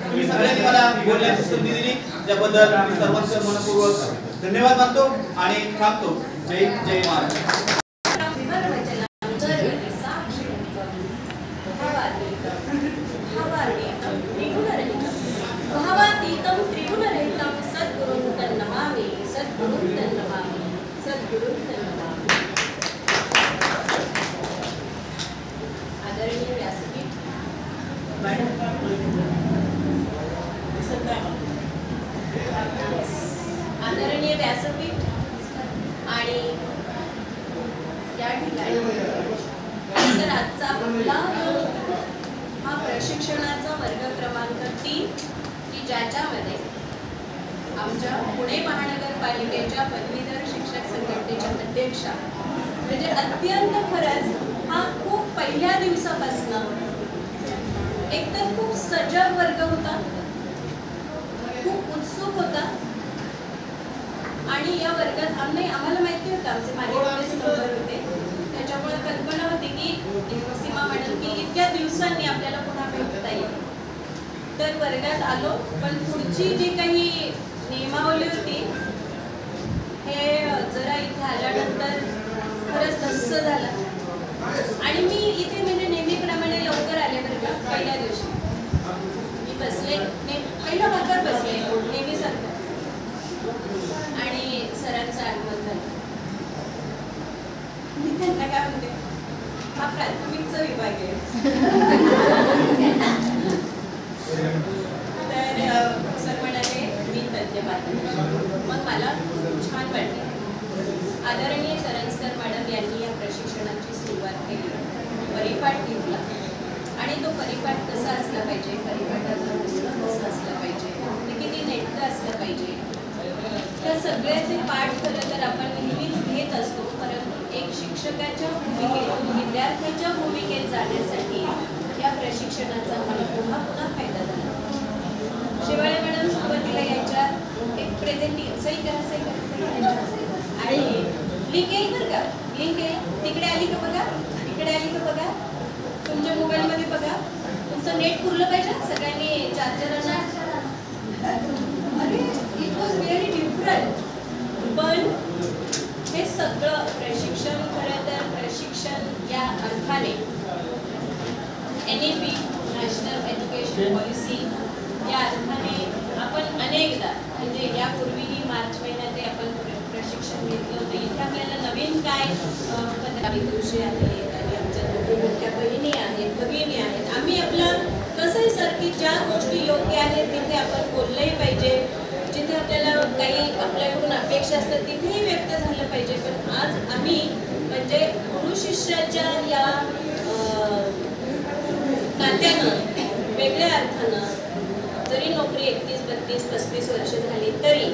तुम्ही सगळ्यांनी मला बोलण्याची संधी दिली, त्याबद्दल मी सर्वांचं मनपूर्वक धन्यवाद मानतो आणि थांबतो. जय जय महाराज. आदरणीय व्यासपीठ आणि या ठिकाणी तर आजचा आपला हा प्रशिक्षणाचा वर्ग क्रमांक 3 की ज्याच्यामध्ये आमच्या पुणे महानगरपालिकेच्या पदवीधर शिक्षक संघटनेच्या अध्यक्षा म्हणजे अत्यंत खरंच हा खूप पहिल्या दिवसापासून एकतर खूप सजग वर्ग होता, खूप उत्सुक होता आणि या वर्गात आम्हाला माहिती होतं आमचे मान्यवरच नंबर होते, त्याच्यामुळे कल्पना होती की सीमा मॅडम की इतक्या दिवसांनी आपल्याला पुन्हा भेटता येईल. तर वर्गात आलो, पण पुढची जी काही नियमावली होती हे जरा इथे आल्यानंतर खरंच धस्स झालं. आणि मी इथे म्हणजे नेहमीप्रमाणे लवकर आले बरं का. पहिल्या दिवशी मी बसले, पहिल्या भागात बसले नेहमीसारखं आणि सरांचं आगमन झालं. मी त्यांना काय म्हणते, हा प्राथमिकचा विभाग आहे. तर सर म्हणाले मी तज्ञ माध्यम. मग मला खूप छान वाटलं. आदरणीय करंजकर मॅडम यांनी या प्रशिक्षणाची सुरुवात केली, परिपाठ घेतला आणि तो परिपाठ कसा असला पाहिजे, परिपाठाचं बोलणं कसं असलं पाहिजे, ते किती नेटकं असलं पाहिजे, त्या सगळ्याचे पाठ खरं तर आपण नेहमीच घेत असतो. परंतु एक शिक्षकाच्या भूमिकेत, विद्यार्थ्याच्या भूमिकेत जाण्यासाठी या प्रशिक्षणाचा मला पुन्हा पुन्हा फायदा झाला. शेवाळे मॅडम सुरुवातीला यायच्या एक प्रेझेंटेशन सही करा आणि लिंक येईल बरं का, लिंक आहे तिकडे आली का बघा, इकडे आली का बघा, तुमच्या मोबाईलमध्ये बघा, तुमचं नेट पुरलं पाहिजे सगळ्यांनी चार्जरांना. अरे इट वॉज व्हेरी डिफरंट. पण हे सगळं प्रशिक्षण खरं तर प्रशिक्षण या अर्थाने NEP नॅशनल एज्युकेशन पॉलिसी या अर्थाने आपण अनेकदा म्हणजे यापूर्वीही मार्च महिन्यात आपण प्रशिक्षण घेतलं होतं. इथे आपल्याला नवीन काय 15 दिवशी आहेत आणि आमच्या दोघी मोठ्या बहिणी आहेत, भगिनी आहेत. आम्ही आपलं कसं आहे सर की ज्या गोष्टी योग्य आहेत तिथे आपण बोललंही पाहिजे, जिथे आपल्याला काही आपल्याकडून अपेक्षा अपेक्षा असतात तिथेही व्यक्त झालं पाहिजे. पण आज आम्ही म्हणजे गुरु शिष्याच्या या नात्यानं वेगळ्या अर्थानं जरी नोकरी 31, 32, 35 वर्ष झाली तरी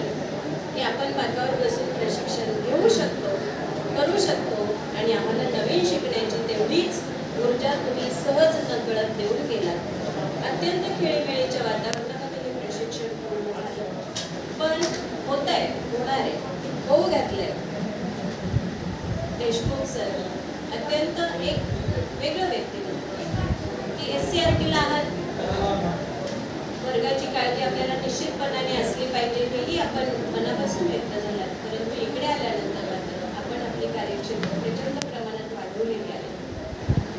की आपण पाकावर बसून प्रशिक्षण घेऊ शकतो, करू शकतो आणि आम्हाला नवीन शिकण्याची तेवढीच ऊर्जा तुम्ही सहज नकळत देऊन गेलात. अत्यंत खेळीमेळीच्या वातावरणामध्ये हे प्रशिक्षण पूर्ण झालं, पण होत आहे, होणार आहे, होऊ घातलंय. देशमुख सर अत्यंत एक वेगळं व्यक्तिमत्व की SCRT ला आहात, वर्गाची काळजी आपल्याला निश्चितपणाने असली पाहिजे हेही आपण मनापासून व्यक्त झालात. परंतु इकडे आल्यानंतर मात्र आपण आपली कार्यक्षेत्र प्रचंड प्रमाणात वाढवलेली आहे.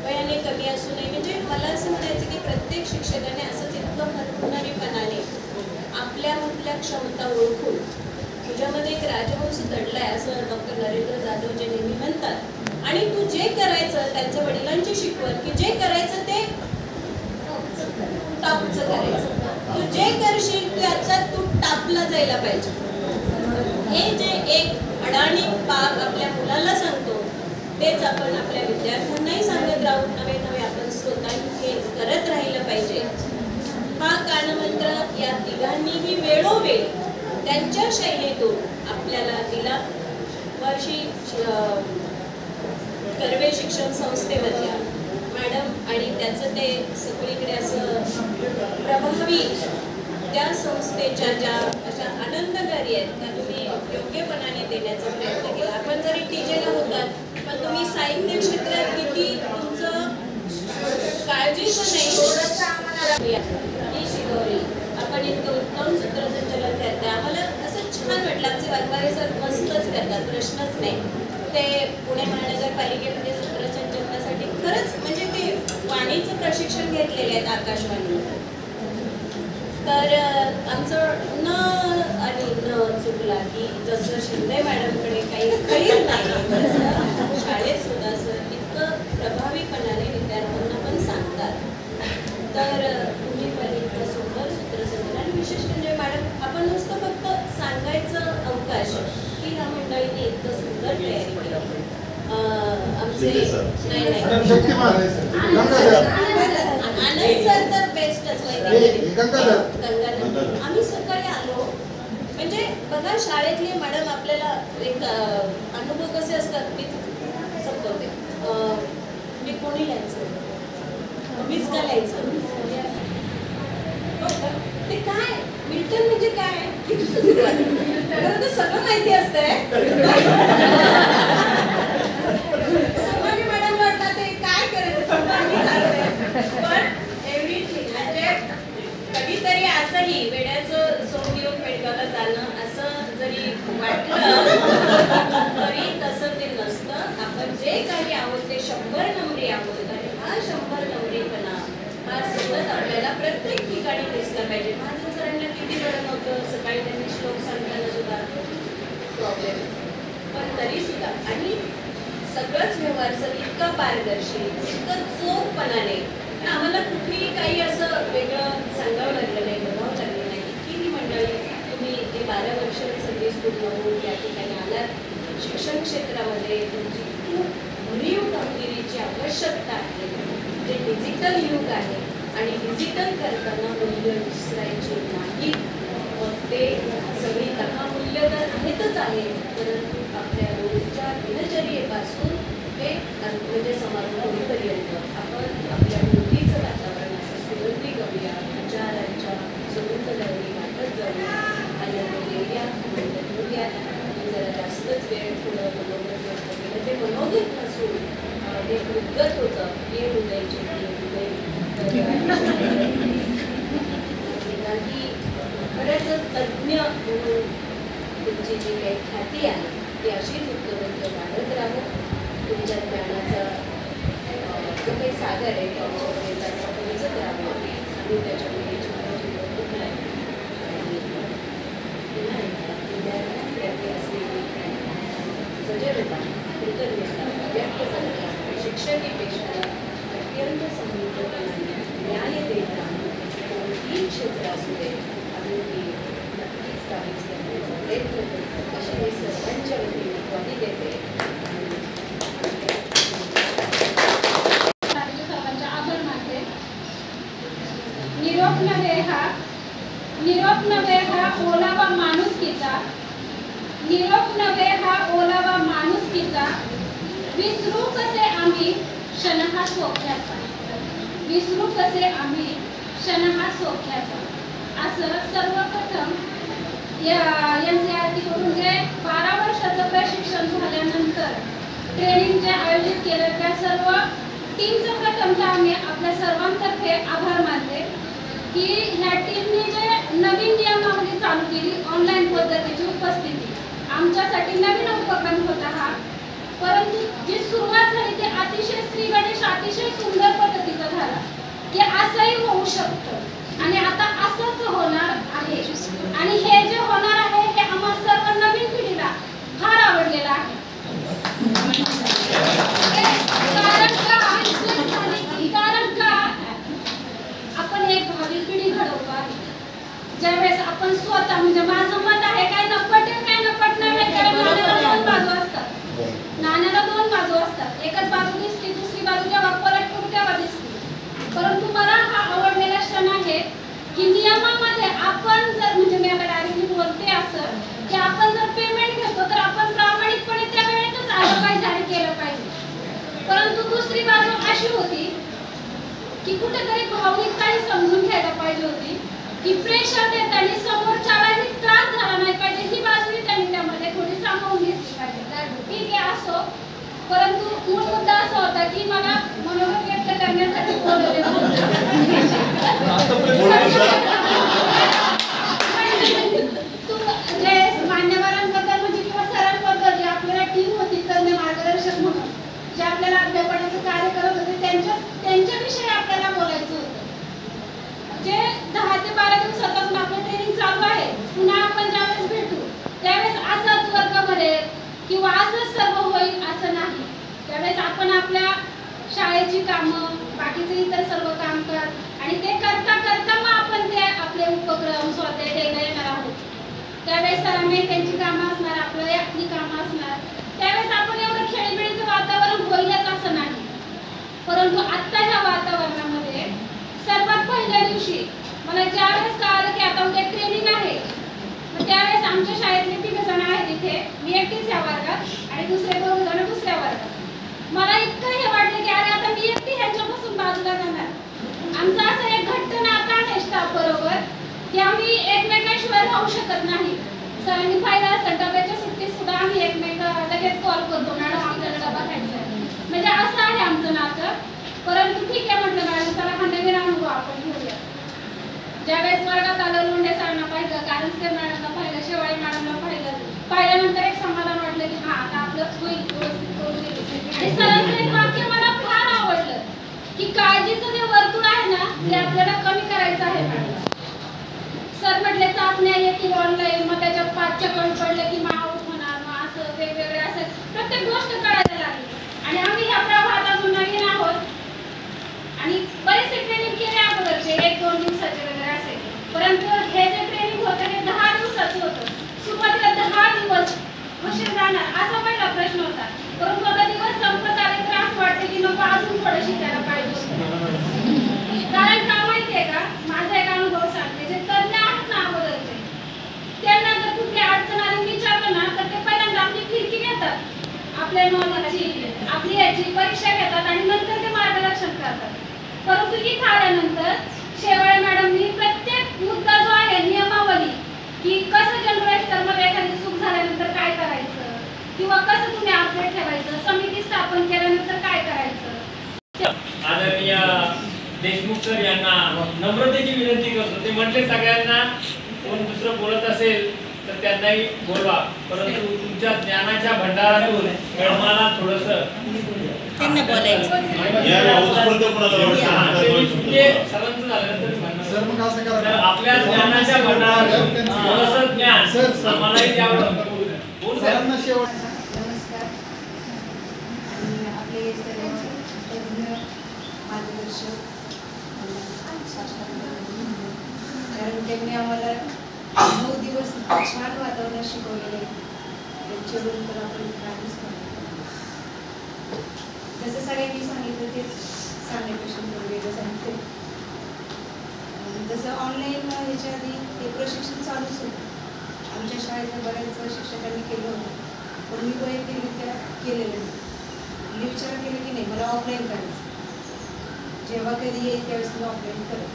वयाने कमी असू नये म्हणजे मला असं म्हणायचं की प्रत्येक शिक्षकाने असंच इतकं भरभराटीपणाने आपल्यामधल्या क्षमता ओळखून तुझ्यामध्ये एक राजहंस दडलाय असं डॉक्टर नरेंद्र जाधव जे नेहमी म्हणतात आणि तू जे करायचं त्यांच्या वडिलांची शिकवण की जे करायचं ते टॉपचं करायचं. तू जे करशील त्याच्यात तू टापला जायला पाहिजे. हे जे एक अडाणी पाप आपल्या मुलाला सांगतो तेच आपण आपल्या विद्यार्थ्यांनाही सांगत राहू. नवे नवे आपण स्वतःही हे करत राहिलं पाहिजे. हा कानमंत्र या तिघांनीही वेळोवेळी त्यांच्या शैलीतून आपल्याला दिला. वर्षी कर्वे शिक्षण संस्थेमधल्या मॅडम आणि त्याचं ते सगळीकडे असं प्रभावी त्या संस्थेच्या ज्या अशा आनंदकारी आहेत त्या तुम्ही योग्यपणाने देण्याचा प्रयत्न केला. आपण जरी टीचेला होतात पण तुम्ही साहित्य क्षेत्रात किती तुमचं काळजीचं नाही ही शिकवली. आपण इतकं उत्तम सूत्रसंचालन करते. आम्हाला असं छान वाटलं. आमचे वाघमारे सर मस्तच करतात, प्रश्नच नाही. ते पुणे महानगरपालिकेमध्ये सूत्रसंचालनासाठी खरंच म्हणजे ते वाणीचं प्रशिक्षण घेतलेले आहेत आकाशवाणी. तर आमचं न आणि न चुकला की जसं शिंदे मॅडमकडे काही खैर नाही तसं शाळेत सुद्धा सर इतकं प्रभावीपणाने विद्यार्थ्यांना पण सांगतात. तर तुम्ही पण इतकं सुंदर सूत्रसंचालन आणि विशेष म्हणजे मॅडम आपण नुसतं फक्त सांगायचं अवकाश की ह्या मंडळीने इतकं सुंदर तयारी केली. आमचे आनंद सर तर बेस्टच आम्ही सकाळी आलो म्हणजे बघा शाळेतले मॅडम आपल्याला एक अनुभव कसे असतात. मी संपवते मी कोणी लिहायचं मीच का लिहायचं ते काय मिल्टन म्हणजे काय सगळं माहिती असतंय. मॅडम वाटतात ते काय करायचं पण एव्हरीथिंग म्हणजे कधीतरी असंही वेड्याचं सोंग घेऊन पेडगावला जाणं असं जरी वाटलं तरी तसं ते नसतं. आपण जे काही आहोत ते 100 नंबरी आहोत आणि हा 100 नंबरीपणा हा सतत आपल्याला प्रत्येक ठिकाणी दिसला पाहिजे. महाजन सरांना किती वेळ नव्हतं सकाळी त्यांनी श्लोक सांगताना सुद्धा प्रॉब्लेम पण तरी सुद्धा आणि सगळंच व्यवहार सर इतका पारदर्शी इतकं चोखपणाने आम्हाला कुठेही काही असं वेगळं सांगावं लागलं नाही, बघावं लागलं नाही. इतकी मंडळी तुम्ही ते 12 वर्ष सर्व्हिस पूर्ण होऊन या ठिकाणी आलात. शिक्षण क्षेत्रामध्ये तुमची खूप भरीव कामगिरीची आवश्यकता आहे. ते डिजिटल युग आहे आणि डिजिटल करताना मूल्य विसरायचे नाही. मग ते सगळी 10 मूल्य तर आहेतच आहे परंतु आपल्या रोजच्या दिनचर्येपासून ते म्हणजे समारोहापर्यंत आपण आपल्या मुलीचं वातावरण असं सुगंधी करूया, विचारांच्या सुगंध लावणी वाटत जाऊया आनंद घेऊया, आनंद घेऊया. जरा जास्तच वेळ थोडं मनोगत व्यक्त केलं ते मनोगत नसून ते उद्गत होतं. हे हृदयचे काही खरंच तज्ज्ञ म्हणून तुमची जी काही ख्याती आहे ती अशीच उत्तरोत्तर वाढत राहो. तुमच्या ज्ञानाचा जो काही सागर आहे त्याच्यामध्ये त्याचा पोचत राहावं आणि त्याच्यामध्ये छान आणि पुन्हा एकदा विद्यार्थ्यांप्रती असलेली सजगता कृतज्ञता व्यक्त करता शिक्षकेपेक्षा अत्यंत समृद्धपणाने न्याय देत राहून कोणतीही क्षेत्र असू दे आम्ही नक्कीच काहीच करण्याचा प्रयत्न करतो. अशा निरोप नव्हे हा ओलावा माणुसकीचा, विसरू कसे आम्ही क्षण हा सौख्याचा, विसरू कसे आम्ही क्षण हा सौख्याचा. असं सर्वप्रथम NCERT कडून जे 12 वर्षाचं प्रशिक्षण झाल्यानंतर ट्रेनिंग जे आयोजित केलं त्या सर्व टीमचं प्रथमतः आम्ही आपल्या सर्वांतर्फे आभार मानते की ह्या टीमने जे नवीन नियमावली चालू केली, ऑनलाईन पद्धतीची उपस्थिती आमच्यासाठी नवीन उपक्रम होता हा. परंतु जी सुरुवात झाली ती अतिशय श्री गणेश अतिशय सुंदर पद्धतीचा झाला की असंही होऊ शकतं आणि आता असंच होणार आहे. आणि हे जे होणार आहे हे आम्हा सर्व नवीन पिढीला फार आवडलेलं आहे. कारण का आपण एक भावी पिढी घडवतो आहे. ज्यावेळेस आपण स्वतः म्हणजे माझं मत आहे काय न पटेल काय न पटणार नाही, कारण नाण्याला दोन बाजू असतात. नाण्याला दोन बाजू असतात. एकच बाजू दिसते, दुसरी बाजू जेव्हा परत करू तेव्हा दिसते. परंतु मला हा आवडलेला क्षण आहे की नियमामध्ये आपण जर म्हणजे मी आता डायरेक्टली बोलते असं की आपण जर पेमेंट घेतो तर आपण प्रामाणिकपणे त्या वेळेतच आलं पाहिजे आणि केलं पाहिजे. परंतु दुसरी बाजू अशी होती की कुठेतरी भावनिकताही समजून घ्यायला पाहिजे होती की प्रेशर देताना समोरच्यालाही त्रास झाला नाही पाहिजे, ही बाजूही त्यांनी त्यामध्ये थोडी सामावून घेतली पाहिजे. ठीक आहे असो, परंतु मूळ मुद्दा असा होता की मला मनोगत व्यक्त करण्यासाठी बोलवले मान्यवरांबद्दल म्हणजे किंवा सरांबद्दल जे आपल्याला टीम होती तज्ञ मार्गदर्शक म्हणून जे आपल्याला अध्यापनाचं कार्य करत होते त्यांच्याविषयी आपल्याला बोलायचं होतं. जे 10 ते 12 दिवसापासून आपलं ट्रेनिंग चालू आहे, पुन्हा आपण ज्यावेळेस भेटू त्यावेळेस असंच वर्गामध्ये किंवा असंच सर्व होईल असं नाही. त्यावेळेस आपण आपल्या शाळेची कामं बाकीचे इतर सर्व कामकाज आणि ते करता करता मग आपण ते आपले उपक्रम स्वाध्याय द्यायला येणार आहोत. त्यावेळेस सरांनी त्यांची कामं असणार, आपलं आपली कामं असणार. त्यावेळेस आपण एवढं खेळीमेळीचं वातावरण होईलच असं नाही. परंतु आत्ता ह्या वातावरणामध्ये सर्वात पहिल्या दिवशी मला ज्यावेळेस कळालं की आता उद्या ट्रेनिंग आहे, मग त्यावेळेस आमच्या शाळेतले 3 जण आहेत इथे, मी एकटीच या वर्गात आणि दुसरे 2 जण दुसऱ्या वर्गात. मला इतकं हे वाटलं की अरे आता मी एकटी ह्यांच्यापासून बाजूला जाणार. आमचं असं एक घट्ट नातं आहे स्टाफ बरोबर की आम्ही एकमेकांशिवाय राहू शकत नाही. सरांनी पाहिलं असं डब्याच्या सुट्टीत सुद्धा आम्ही एकमेकांना लगेच कॉल करतो, मॅडम आपल्याला डबा खायचा आहे. म्हणजे असं आहे आमचं नातं. परंतु ठीक आहे म्हटलं मॅडम चला हा नवीन अनुभव आपण घेऊया. ज्यावेळेस वर्गात आलं लोंढे सरांना पाहिलं, कारंजकर मॅडमला पाहिलं, शेवाळे मॅडमला पाहिल्यानंतर एक समाधान वाटलं की हा आता आपलं होईल व्यवस्थित करून गेलं. आणि सरांचं एक वाक्य मला फार आवडलं की काळजीचं जे वर्तुळ आहे ना ते आपल्याला कमी करायचं आहे मॅडम. सर म्हटले चाचण्या येतील ऑनलाईन, मग त्याच्यात 5च्या कमी पडले की मग आऊट होणार, मग असं वेगवेगळे असं प्रत्येक गोष्ट कळायला लागली. आणि आम्ही ह्या प्रभागात अजून नवीन आहोत आणि बरेचसे ट्रेनिंग केले अगोदरचे 1-2 दिवसाचे वगैरे असे. परंतु हे जे ट्रेनिंग होतं हे 10 दिवसाचं होतं. सुरुवातीला 10 दिवस कसे जाणार असा पहिला प्रश्न होता. परंतु आता दिवस संपत आले तर असं वाटतं की नको अजून थोडं शिकायला पाहिजे होतं. कारण का माहितीये का, माझा एक अनुभव सांगते. जे तज्ञ आहेत ना अगोदरचे त्यांना जर कुठली अडचण आली विचारलं ना तर ते पहिल्यांदा आपली खिडकी घेतात, आपल्या नॉलेजची आपली याची परीक्षा घेतात आणि नंतर ते मार्गदर्शन करतात. परंतु इथं आल्यानंतर शेवाळे मॅडमनी प्रत्येक मुद्दा जो आहे नियमावली की कसं जनरल रजिस्टरमध्ये एखादी चूक झाल्यानंतर काय करायचं किंवा कसं तुम्ही अपडेट ठेवायचं, समिती स्थापन केल्यानंतर काय करायचं. आदरणीय देशमुख सर यांना नम्रतेची विनंती करतो. ते म्हटले सगळ्यांना कोण दुसरं बोलत असेल तर त्यांनाही बोलवा, परंतु तुमच्या ज्ञानाच्या भंडारातून आम्हाला थोडंसं त्यांना बोलायचं. सर्वांचं झालं सर मग असं करा, आपल्या ज्ञानाच्या भंडारातून थोडंसं ज्ञान आम्हालाही द्यावं. सरांना शेवट नमस्कार. आणि आपले सगळ्यांचे तज्ञ मार्गदर्शक कारण त्यांनी आम्हाला 9 दिवस छान वातावरण शिकवलेले. त्यांच्यावरून तर आपण काहीच म्हणतो. जसं सगळ्यांनी सांगितलं तेच सांगण्यापेक्षा वेगळं सांगितलं. जसं ऑनलाईन ह्याच्या आधी ते प्रशिक्षण चालूच होतं. आमच्या शाळेतल्या बऱ्याच शिक्षकांनी केलं होतं, पण मी वैयक्तिकरित्या केलेलं नाही. मी विचार केला की नाही, मला ऑफलाईन करायचं. जेव्हा कधी येईल त्यावेळेस मी ऑफलाईन करेन.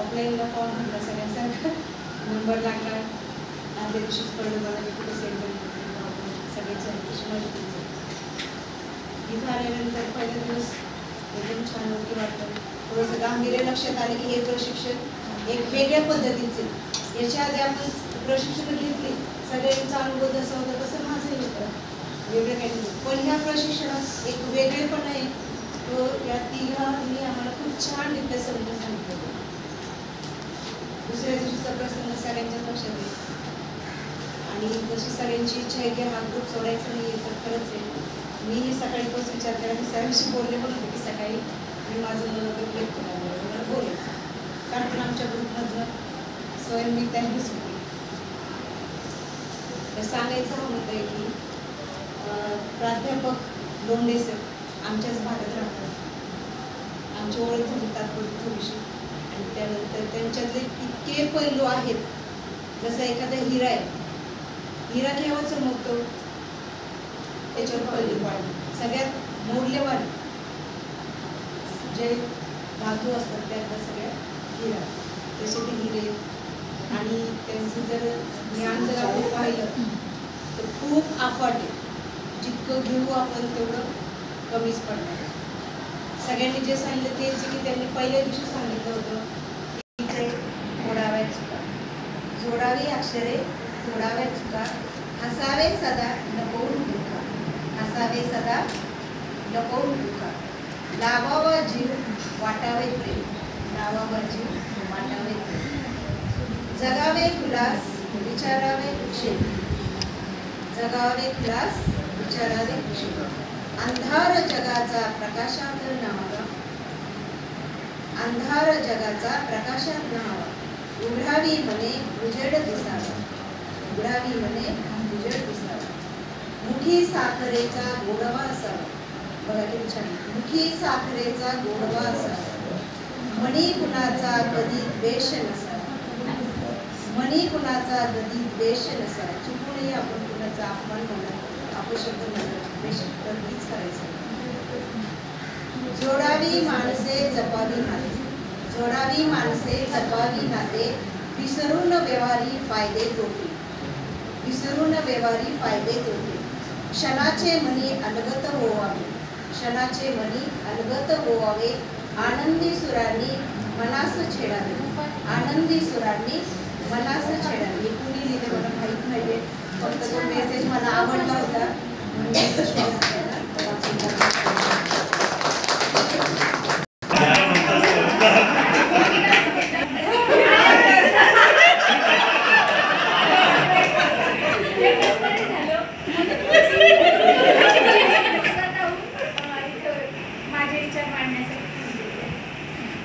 ऑफलाईनला फॉर्म भरला सगळ्यांसारखा, नंबर लागला. आदल्या दिवशीच कळलं मला मी कुठे सेंटर सगळ्यांच्या माहिती. इथं आल्यानंतर पहिला दिवस एकदम छान होती वाटतं. थोडंसं गांभीर्य लक्षात आलं की हे प्रशिक्षण एक वेगळ्या पद्धतीचे. याच्या आधी आपण प्रशिक्षण घेतली, सगळ्यांचा अनुभव जसा होता तसं माझंही होतं, वेगळं काही नाही. पण ह्या प्रशिक्षणात एक वेगळेपण आहे, तो या तिघांनी आम्हाला खूप छान रित्या समजून सांगितलं. दुसऱ्या दिवशीचा प्रसंग सगळ्यांच्या लक्षात येईल. आणि जशी सगळ्यांची इच्छा आहे की हा ग्रुप सोडायचा नाही तर खरंच आहे. मी सकाळी तोच विचार केला, मी सगळ्यांशी बोलले पण होते की सकाळी मी माझं मनोगत व्यक्त करावं, मला बोलायचं. कारण आमच्या ग्रुपमधनं स्वयं मी त्यानेच होते. तर सांगायचं हा होतं आहे की प्राध्यापक लोंढे सर आमच्याच भागात राहतात. आमची ओळख झाली तात्पुरती थोडीशी. आणि त्यानंतर त्यांच्यातले इतके पैलू आहेत, जसं एखादा हिरा आहे, हिरा केव्हा चमकतो, त्याच्यावर पैलू पाडणे. सगळ्यात मौल्यवान जे धातू असतात त्यातल्या सगळ्यात हिरा, तसे ते हिरे. आणि त्यांचं जर ज्ञान जर आपण पाहिलं तर खूप अफाट आहे. जितकं घेऊ आपण तेवढं कमीच पडणार. सगळ्यांनी जे सांगितलं तेच की त्यांनी पहिल्या दिवशी सांगितलं होतं की मोडाव्या चुका, जोडावी अक्षरे, तोडाव्या चुका, हसावे सदा लपवून दुःखा, हसावे सदा लपवून दुःखा, लावावा जीव वाटावे प्रेम, लावावा जीव वाटावे प्रेम, जगावे खुलास विचारावे क्षेम, जगावे खुलास विचारावे क्षेम, अंधार जगाचा प्रकाशात न्हावा, अंधार जगाचा प्रकाशात न्हावा, उघडावी मने उजेड दिसावा, उघडावी मने उजेड दिसावा, मुखी साखरेचा गोडवा असावा. बघा किती छान, मुखी साखरेचा गोडवा असावा, मणी कुणाचा कधी द्वेष नसावा, मणी कुणाचा कधी द्वेष नसावा. चुकूनही आपण कुणाचा अपमान म्हणा, अपशब्द म्हणा, कधीच करायचं. जोडावी माणसे जपावी नाते, जोडावी माणसे जपावी नाते, विसरून व्यवहारी फायदे तोटे, विसरून व्यवहारी फायदे तोटे, क्षणाचे मनी अलगत होवावे, क्षणाचे मनी अलगत होवावे, आनंदी सुरांनी मनास छेडावे, आनंदी सुरांनी मनास छेडावे. हे कुणी लिहिले मला माहीत नाहीये, फक्त तो मेसेज मला आवडला होता म्हणून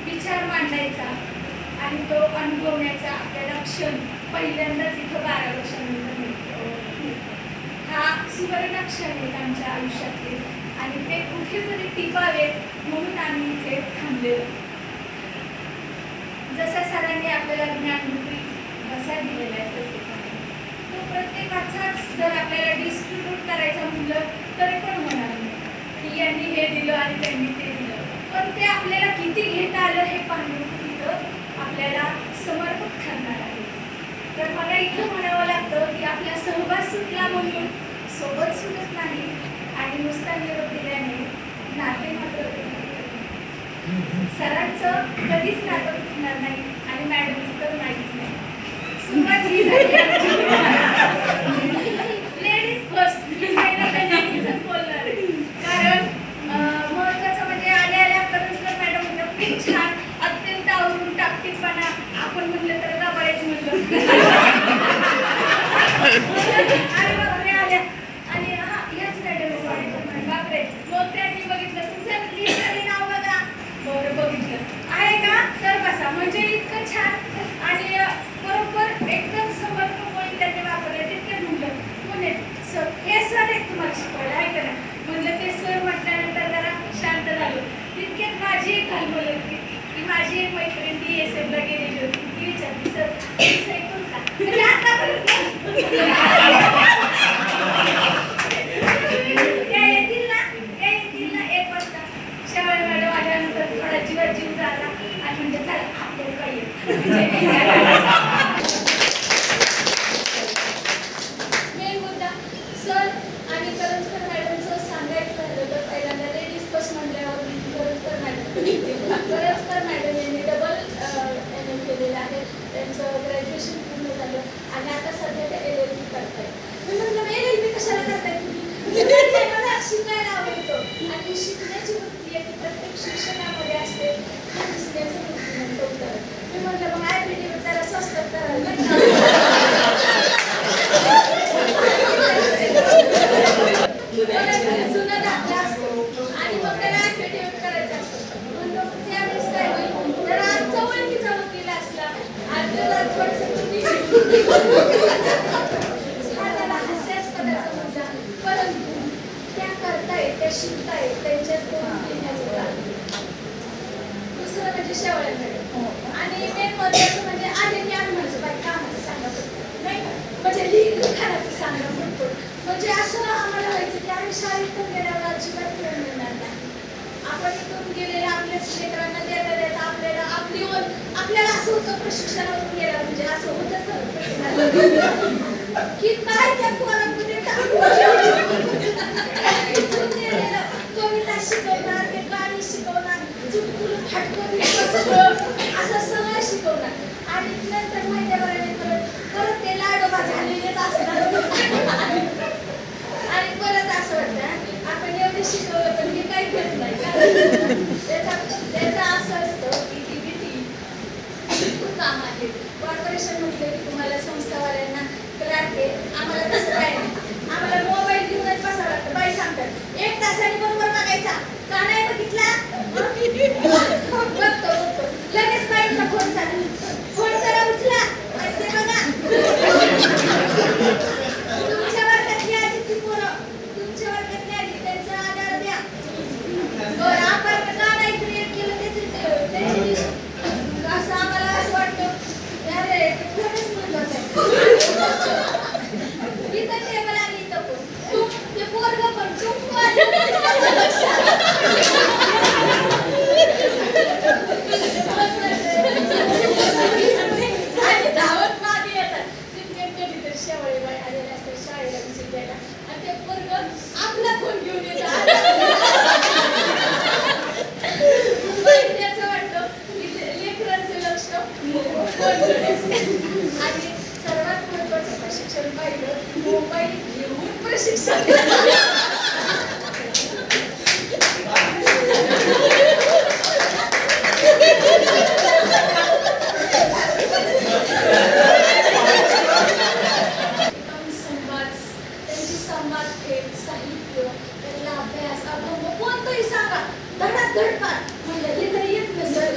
विचार मांडायचा आणि तो अनुभवण्याचा आपल्याला क्षण पहिल्यांदाच इथं 12 वर्षानंतर मिळतो. हा सुवर्ण क्षण आहेत आमच्या आयुष्यातले आणि ते कुठेतरी टिकावेत म्हणून आम्ही इथे थांबलेलो. जसं सरांनी आपल्याला ज्ञानरूपी घसा दिलेला आहे प्रत्येकाने, तो प्रत्येकाचाच जर आपल्याला डिस्ट्रीब्यूट करायचा म्हटलं तरी पण होणार नाही की यांनी हे दिलं आणि त्यांनी ते दिलं. पण ते आपल्याला किती घेता आलं हे पाहणं तिथं आपल्याला समर्पक ठरणार आहे. तर मला इथं म्हणावं लागतं की आपला सहवास सुटला म्हणून सोबत सुटत नाही आणि नुसता निरोप दिल्याने नाते मात्र सरांचं कधीच नातं तुटणार नाही आणि मॅडमचं तर नाहीच नाही. सुरुवात ही झाली लेडीज फर्स्ट, लेडीजच बोलणार आहे. कारण महत्वाचं म्हणजे आल्या आल्या करंजकर मॅडम म्हणलं खूप छान, अत्यंत आवडून टाकटीपणा, आपण म्हटलं तर दाबायचं म्हटलं आणि बापरे आल्या आणि हा ह्याच मॅडम बापरे. मग त्यांनी बघितलं तुमचं लिस्टमध्ये नाव बघा, बरं बघितलं आहे का तर बसा. म्हणजे इतकं छान आणि बरोबर एकदम समर्पक शिक्षणामध्ये असते हे दिसण्याचं बुद्धिमत्ता उत्तर. मी म्हटलं मग ॲग्रीटिव्ह जरा स्वस्तात करायला जुनं दाखला असतो आणि मग त्याला ॲग्रीटिव्ह करायचं असतं. म्हणून त्यावेळेस काय होईल जरा चवळीचा वकील असला आणि जरा थोडंसं तुम्ही हा झाला हास्यास्पदाचा मुद्दा. परंतु त्या करतायत त्या शिकतायत त्यांच्यात घेण्याचं काम. दुसरं म्हणजे शेवळ्यांकडे आणि मेन महत्वाचं म्हणजे आधी की आम्ही म्हणतो बाई कामाचं सांगा नाही का म्हणजे लिखाणाचं सांगा म्हणतो. म्हणजे असं आम्हाला व्हायचं की आम्ही शाळेतून गेल्यावर अजिबात वेळ मिळणार नाही. आपण इथून गेलेल्या आपल्या लेकरांना देता देता आपल्याला आपल्याला असं होतं प्रशिक्षणावरून गेल्यावर म्हणजे असं होतच की काय त्या पोरांमध्ये कविता शिकवणार ते गाणी शिकवणार चुटकुलं फाटकं असं सगळं शिकवणार आणि नंतर महिन्याभराने परत ते लाडोबा झालेलेच असणार आणि परत असं वाटतं आपण एवढे शिकवलं पण हे काही घेत नाही. त्याचं असं असतं की ती भीती खूप काम आहे. कॉर्पोरेशन म्हटलं की तुम्हाला संस्थावाल्यांना राहते आम्हाला तसं काय नाही. आम्हाला मोबाईल घेऊनच बसावं लागतं. बाई सांगतात 1 तासाने बरोबर बघायचा का नाही बघितला बघतो लगेच बाईचा फोन झाला फोन जरा उचला ते बघा तुमच्या वर्गातली आधी ती पोरं तुमच्या वर्गातली आधी त्यांचा आधार द्या. बरं आपण का नाही क्रिएट केलं त्याची असं आम्हाला असं वाटतं अरे ते खरंच महत्वाचं आहे. इथं टेबल आणि इथं पण ते पोरगं पण आणि धावत मागे येतात तितके कधीतरी शेवळे बाई आलेले असतात शाळेला विजिट द्यायला आणि ते पोरगं आपला फोन घेऊन येतात. त्याचं वाटतं की लेकरांचं लक्ष फोनकडे असते. आणि सर्वात महत्वाचं प्रशिक्षण पाहिलं मोबाईल घेऊन प्रशिक्षण संवाद खेळ साहित्य त्यातला अभ्यास अभंग कोणतंही सांगा धडाधड पाठ म्हणलं हे तरी येत नसेल.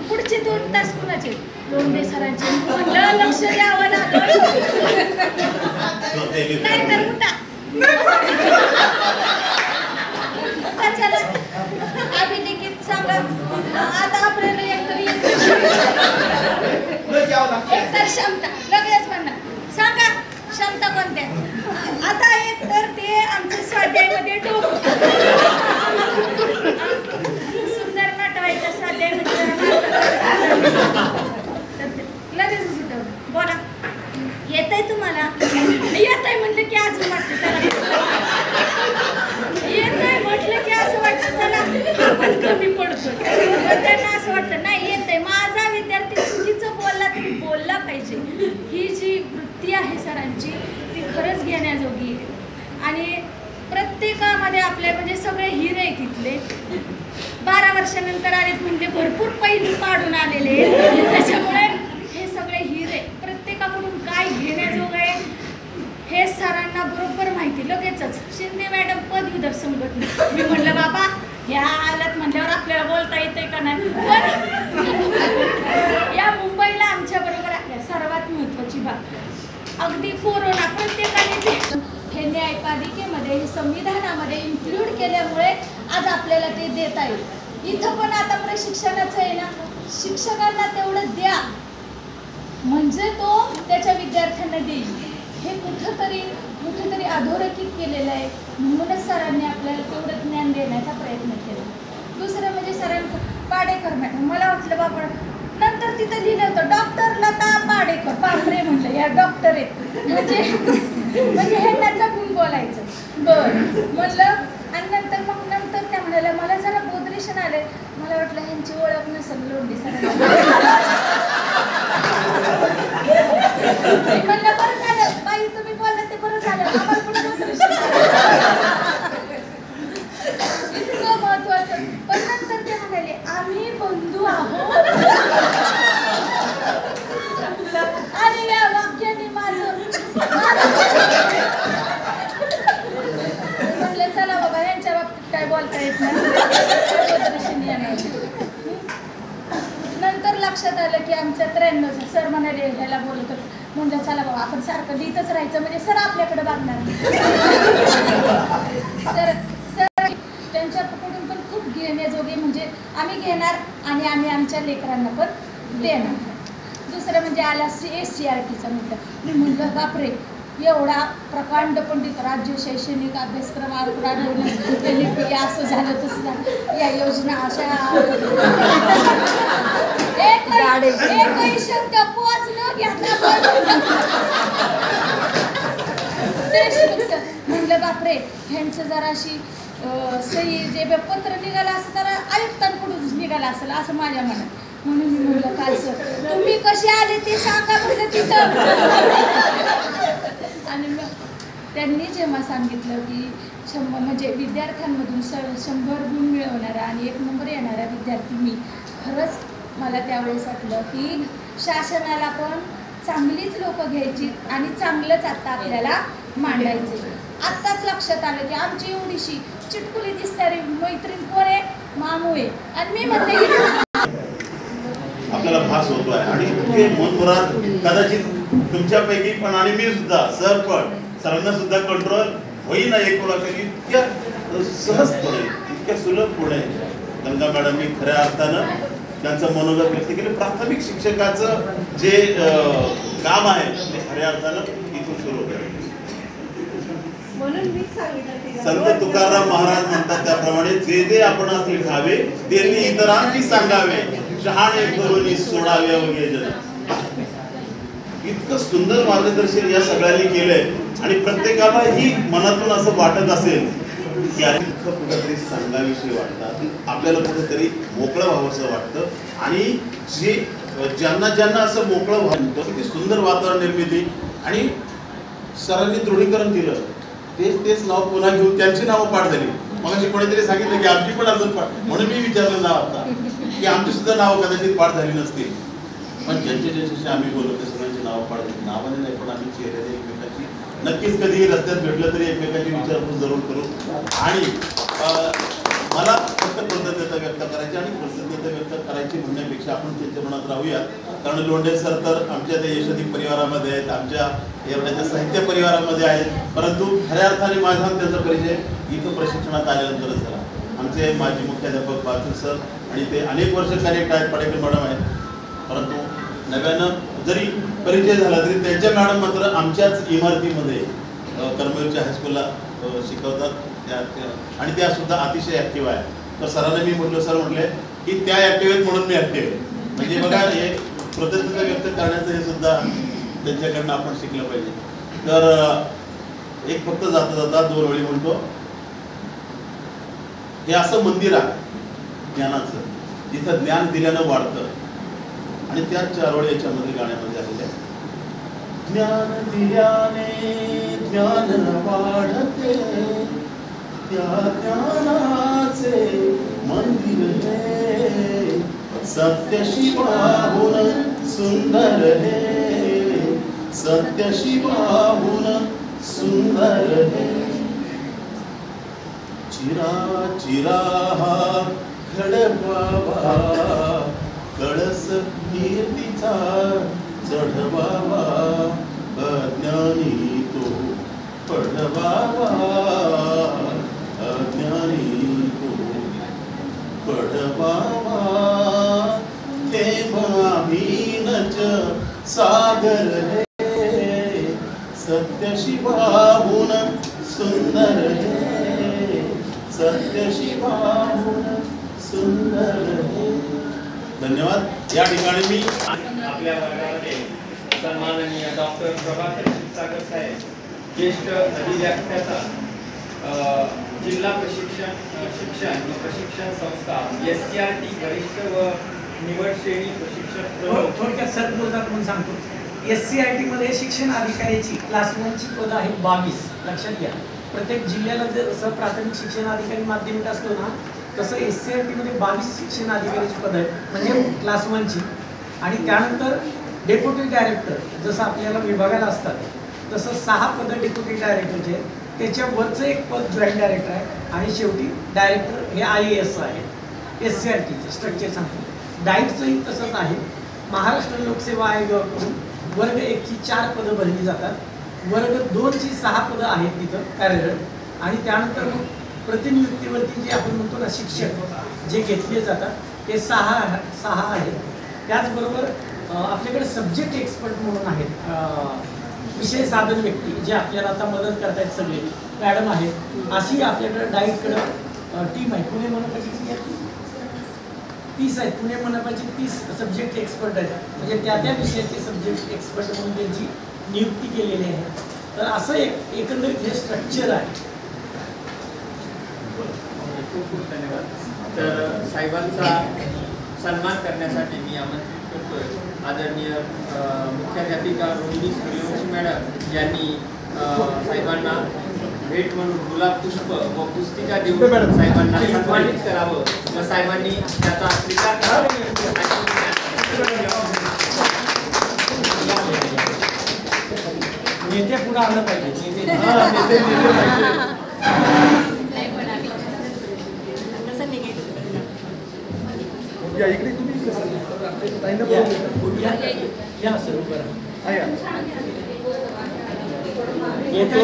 पुढचे 2 तास कुणाचे लोंढे सरांचे म्हणलं लक्ष द्यावं लागलं नाही तर उठा चला अभिनेकीत सांगा आता आपल्याला एकतर क्षमता लगेच म्हणणार सांगा क्षमता कोणत्या आता एक तर ते आमच्या स्वाध्यायामध्ये डोकं सुंदर नटवायचं स्वाध्यायामध्ये लगेच सुटवलं बोला येतंय तुम्हाला येतंय म्हटलं की अजून वाटतं चला येतंय म्हटलं की असं वाटतं चला आपण कमी पडतो त्यांना असं वाटतं नाही येतंय माझा विद्यार्थी चुकीचं बोलला तरी बोलला पाहिजे ही जी वृत्ती आहे सरांची ती खरंच घेण्याजोगी आहे आणि प्रत्येकामध्ये आपले म्हणजे सगळे हिरे आहेत तिथले 12 वर्षानंतर आलेत म्हणजे भरपूर पैलू पाडून आलेले त्याच्यामुळे पदर संघटना. मी म्हणलं बाबा ह्या आल्यात म्हणल्यावर आपल्याला बोलता येतंय का नाही. पण या मुंबईला आमच्या बरोबर आल्या. सर्वात महत्वाची बाब अगदी कोरोना प्रत्येकाने हे न्यायपालिकेमध्ये हे संविधानामध्ये इन्क्लूड केल्यामुळे आज आपल्याला ते देता येईल. इथं पण आता प्रशिक्षणाचं आहे ना, शिक्षकांना तेवढं द्या म्हणजे तो त्याच्या विद्यार्थ्यांना देईल. हे कुठेतरी अधोरेखित केलेलं आहे. म्हणूनच सरांनी आपल्याला तेवढं ज्ञान देण्याचा प्रयत्न केला. दुसरं म्हणजे सरांनी पाडेकर मॅडम, मला वाटलं बाबा नंतर तिथं लिहिलं होतं डॉक्टर लता पाडेकर. बापरे म्हटलं या डॉक्टर आहेत म्हणजे ह्यांना जपून बोलायचं. बरं म्हटलं. आणि नंतर त्या म्हणाल्या मला जरा बोधरेशन आले. मला वाटलं ह्यांची ओळख नसेल लोंढी सरांना. म्हणलं बरं झालं बाई तुम्ही बोलला ते बरं झालं. आम्हाला पण बोधरेशन इतकं महत्वाचं. पण नंतर ते म्हणाले आम्ही बंधू आहोत. आणि या वाक्याने माझं म्हटलं चला बाबा यांच्या बाबतीत काय बोलता येत नाही. नंतर लक्षात आलं की आमच्या 93 सर म्हणाले ह्याला बोलत होते. म्हणजे चला बाबा आपण सारखं लिहितच राहायचं म्हणजे सर आपल्याकडे बघणार. सर त्यांच्याकडून पण खूप घेण्याजोगे म्हणजे आम्ही घेणार आणि आम्ही आमच्या लेकरांना पण देणार. दुसरं म्हणजे आला SCRTचा मुद्दा. मी म्हणलं बापरे एवढा प्रकांड पंडित राज्य शैक्षणिक अभ्यासक्रम राबवण्यास असं झालं तसं झालं. या योजना अशा एकही शब्द पोच न घेतला. म्हणलं बापरे ह्यांचं जराशी सही जे पत्र निघालं असं जरा आयुक्तांकडूनच निघालं असेल असं माझ्या मनात. म्हणून मी म्हणलं काय सर तुम्ही कसे आले ते सांगा म्हणलं तिथं. आणि मग त्यांनी जेव्हा सांगितलं की म्हणजे विद्यार्थ्यांमधून 100 गुण मिळवणारा आणि 1 नंबर येणारा विद्यार्थी मी, खरंच मला त्यावेळेस वाटलं की शासनाला पण चांगलीच लोकं घ्यायची आणि चांगलंच आता आपल्याला मांडायचं. आत्ताच लक्षात आलं की आमची एवढीशी चिटकुली दिसणारी मैत्रीण कोण आहे, मामू आहे. आणि मी म्हणते आपल्याला भास होतो आहे आणि ते मनमुराद कदाचित तुमच्यापैकी पण आणि मी सुद्धा सर पण सरांना सुद्धा कंट्रोल होईना एक कोणापैकी इतक्या सहजपणे इतक्या सुलभपणे गंगा मॅडमनी खऱ्या अर्थानं त्यांचं मनोगत व्यक्त केलं. प्राथमिक शिक्षकाचं जे काम आहे ते खऱ्या अर्थानं इथून सुरू होतं. संत तुकाराम महाराज म्हणतात त्याप्रमाणे जे जे आपण असे खावे त्यांनी इतरांनी सांगावे, शहाणे करून सोडावे वगैरे. इतकं सुंदर मार्गदर्शन या सगळ्यांनी केलंय आणि प्रत्येकाला ही मनातून असं वाटत असेल की अरे कुठेतरी सांगाविषयी वाटतात, आपल्याला कुठेतरी मोकळं व्हावंसं वाटतं. आणि जे ज्यांना असं मोकळं व्हावं किती सुंदर वातावरण निर्मिती. आणि सरांनी दृढीकरण दिलं तेच नाव पुन्हा घेऊन त्यांची नावं पाठ झाली. मग अशी कोणीतरी सांगितलं की आमची पण अजून पाठ, म्हणून मी विचारलं नाव आता की आमची सुद्धा नावं कदाचित पाठ झाली नसतील. पण ज्यांच्याशी आम्ही बोलतो त्या सगळ्यांची नावं पाठ झाली. नावाने नाही पण आम्ही चेहऱ्याने एकमेकाची नक्कीच कधी रस्त्यात भेटलं तरी एकमेकाची विचारपूस जरूर करू. आणि मला फक्त कृतज्ञता व्यक्त करायची आणि कृतज्ञता व्यक्त करायची म्हणण्यापेक्षा आपण त्यांच्या मनात राहूया. कारण लोंढे सर तर आमच्या त्या यशोदी परिवारामध्ये आहेत, आमच्या एवढ्याच्या साहित्य परिवारामध्ये आहेत. परंतु खऱ्या अर्थाने माझा त्यांचा परिचय इथं प्रशिक्षणात आल्यानंतरच झाला. आमचे माजी मुख्याध्यापक बाजू सर आणि ते अनेक वर्ष कार्यरत आहेत, पाडेकर मॅडम आहेत. परंतु नव्यानं जरी परिचय झाला तरी त्यांच्या मॅडम मात्र आमच्याच इमारतीमध्ये कर्मवीरच्या हायस्कूलला शिकवतात आणि त्या सुद्धा अतिशय ॲक्टिव्ह आहे. तर सरांना मी म्हटलं, सर म्हटले की त्या ॲक्टिव्ह आहेत म्हणून मी ॲक्टिव्ह आहे. म्हणजे बघा हे कृतज्ञता व्यक्त करण्याचं हे सुद्धा त्यांच्याकडनं आपण शिकलं पाहिजे. तर एक फक्त जाता जाता 2 ओळी म्हणतो. हे असं मंदिर आहे ज्ञानाचं जिथं ज्ञान दिल्यानं वाढतं आणि त्याच 4 ओळी याच्यामध्ये गाण्यामध्ये आलेल्या आहेत. ज्ञान दिल्याने ज्ञान वाढते, त्या ज्ञानाचे मंदिर है, सत्य शिवाहून सुंदर है, सत्य शिवाहून सुंदर है. चिरा चिरा हा खडवावा, कळस कीर्तीचा चढवावा, अज्ञानी तो पडवावा, अज्ञानी तो पडवावा. आम्हीनच सागर हे, सत्य शिवाहून सुंदर हे, सत्य शिवाहून सुंदर हे. धन्यवाद. या ठिकाणी मी आपल्या वर्गामध्ये सन्माननीय डॉक्टर प्रभाकर क्षीरसागर साहेब, ज्येष्ठ अधिव्याख्याता, जिल्हा शिक्षण व प्रशिक्षण संस्था SCRT वरिष्ठ व निवड श्रेणी प्रशिक्षण. थोडक्यात सर बोलतात म्हणून सांगतो. SCRT मध्ये शिक्षण अधिकाऱ्याची क्लास 1ची पदं आहेत 22. लक्षात घ्या. प्रत्येक जिल्ह्याला जसं प्राथमिक शिक्षण अधिकारी माध्यमिक असतो ना, तसं SCRT मध्ये 22 शिक्षण अधिकाऱ्याची पदं आहेत, म्हणजे क्लास 1ची. आणि त्यानंतर डेप्युटी डायरेक्टर जसं आपल्याला विभागाला असतात, तसं 6 पदं डेप्युटी डायरेक्टरचे. त्याच्यावरचं एक पद जॉईंट डायरेक्टर आहे आणि शेवटी डायरेक्टर हे IAS आहे. SCRTचं स्ट्रक्चर सांगतो. डाईटचंही तसंच आहे. महाराष्ट्र लोकसेवा आयोगाकडून वर्ग 1ची 4 पदं भरली जातात, वर्ग 2ची 6 पदं आहेत तिथं कार्यरत. आणि त्यानंतर मग प्रतिनियुक्तीवरती जे आपण म्हणतो ना शिक्षक जे घेतले जातात ते 6 आहेत. त्याचबरोबर आपल्याकडे सब्जेक्ट एक्सपर्ट म्हणून आहेत, विषय साधन व्यक्ती जे आपल्याला आता मदत करतायत सगळे मॅडम आहेत. अशी आपल्याकडे डाईटकडं टीम आहे. पुणे मनपाची 30 आहेत. पुणे मनपाची 30 सब्जेक्ट एक्सपर्ट आहेत, म्हणजे त्या विषयाचे सब्जेक्ट एक्सपर्ट म्हणून त्यांची नियुक्ती केलेली आहे. तर असं एकंदरीत हे स्ट्रक्चर आहे. खूप खूप धन्यवाद. तर साहेबांचा सन्मान करण्यासाठी मी आमंत्रित करतोय आदरणीय मुख्याध्यापिका रोहिणी सूर्यवंशी मॅडम यांनी साहेबांना भेट म्हणून गुलाब पुष्प व पुस्तिका देऊन साहेबांना सन्मानित करावं व साहेबांनी त्याचा स्वीकार करावा. नेते पुढे आलं पाहिजे.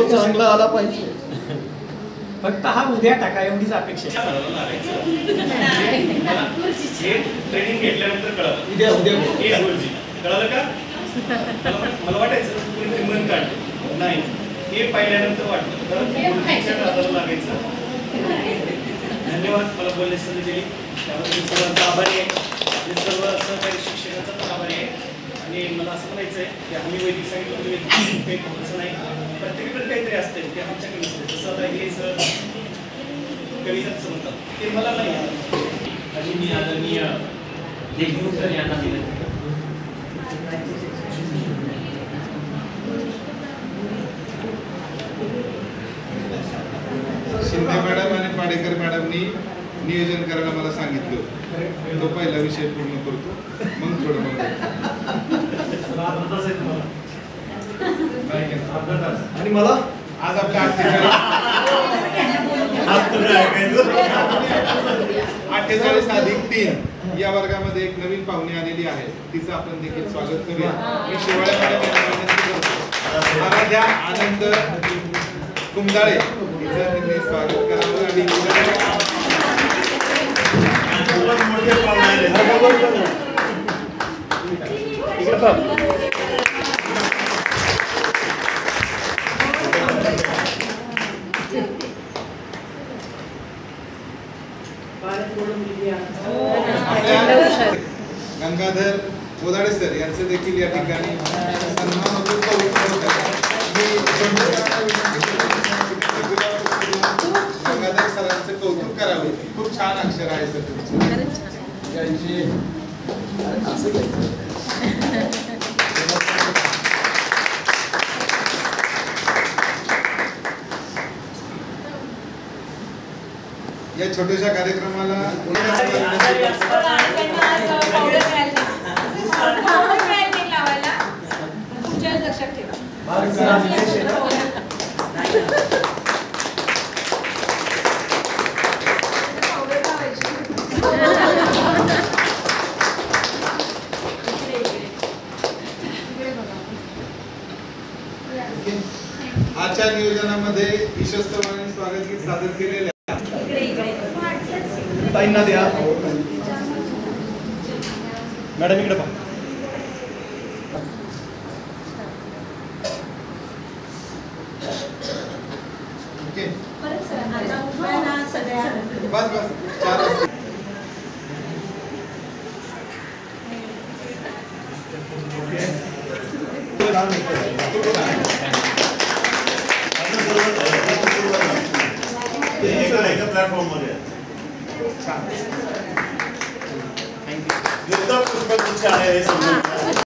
चांगला आला पाहिजे. फक्त हा उद्या टाका एवढीच अपेक्षा. ट्रेनिंग घेतल्यानंतर कळलं. उद्या कळलं का? मला वाटायचं कोणीतरी मन काढलं नाही, हे पाहिल्यानंतर वाटलं तर लागायचं. धन्यवाद मला बोलण्याची संधी दिली त्याबद्दल सर्वांचा आभारी आहे. सर्व सहकारी शिक्षकांचा पण आभारी आहे. आणि मला असं म्हणायचं आहे की आम्ही वैदिक सांगितलं काही असं नाही, प्रत्येकाकडे काहीतरी असते ते आमच्याकडे नसते. जसं आता हे सर कविताच म्हणतात ते मला नाही आणि मी आदरणीय देशमुख सर यांना दिलं. शिंदे मॅडम आणि पाडेकर मॅडमनी नियोजन करायला मला सांगितलं. तो पहिला विषय पूर्ण करतो, मग थोडं आणि मला आज आपल्या 48+3 या वर्गामध्ये एक नवीन पाहुणी आलेली आहे. तिचं आपण देखील स्वागत करूया. मी शिवाळे मॅडम यांना विनंती करतो, आराध्या आनंद कुंदाळे हिचं त्यांनी स्वागत करावं. आणि गंगाधर बोदाडे सर यांचं देखील या ठिकाणी सन्मान होतो. गंगाधर सरांचं कौतुक करावं. खूप छान अक्षर आहे सर तुमचं. या छोट्याशा कार्यक्रमाला लक्षात ठेवा. त्यांच्या नियोजनामध्ये ईशस्तवाने स्वागत गीत सादर केलेले ताईंना द्या मॅडम इकडे पहा. ओके परत सर आता उभा ना सगळ्या बस बस 4 वाजता एका प्लॅटफॉर्म मध्ये युद्ध पुष्पगुच्छ आहे हे समजून घ्या.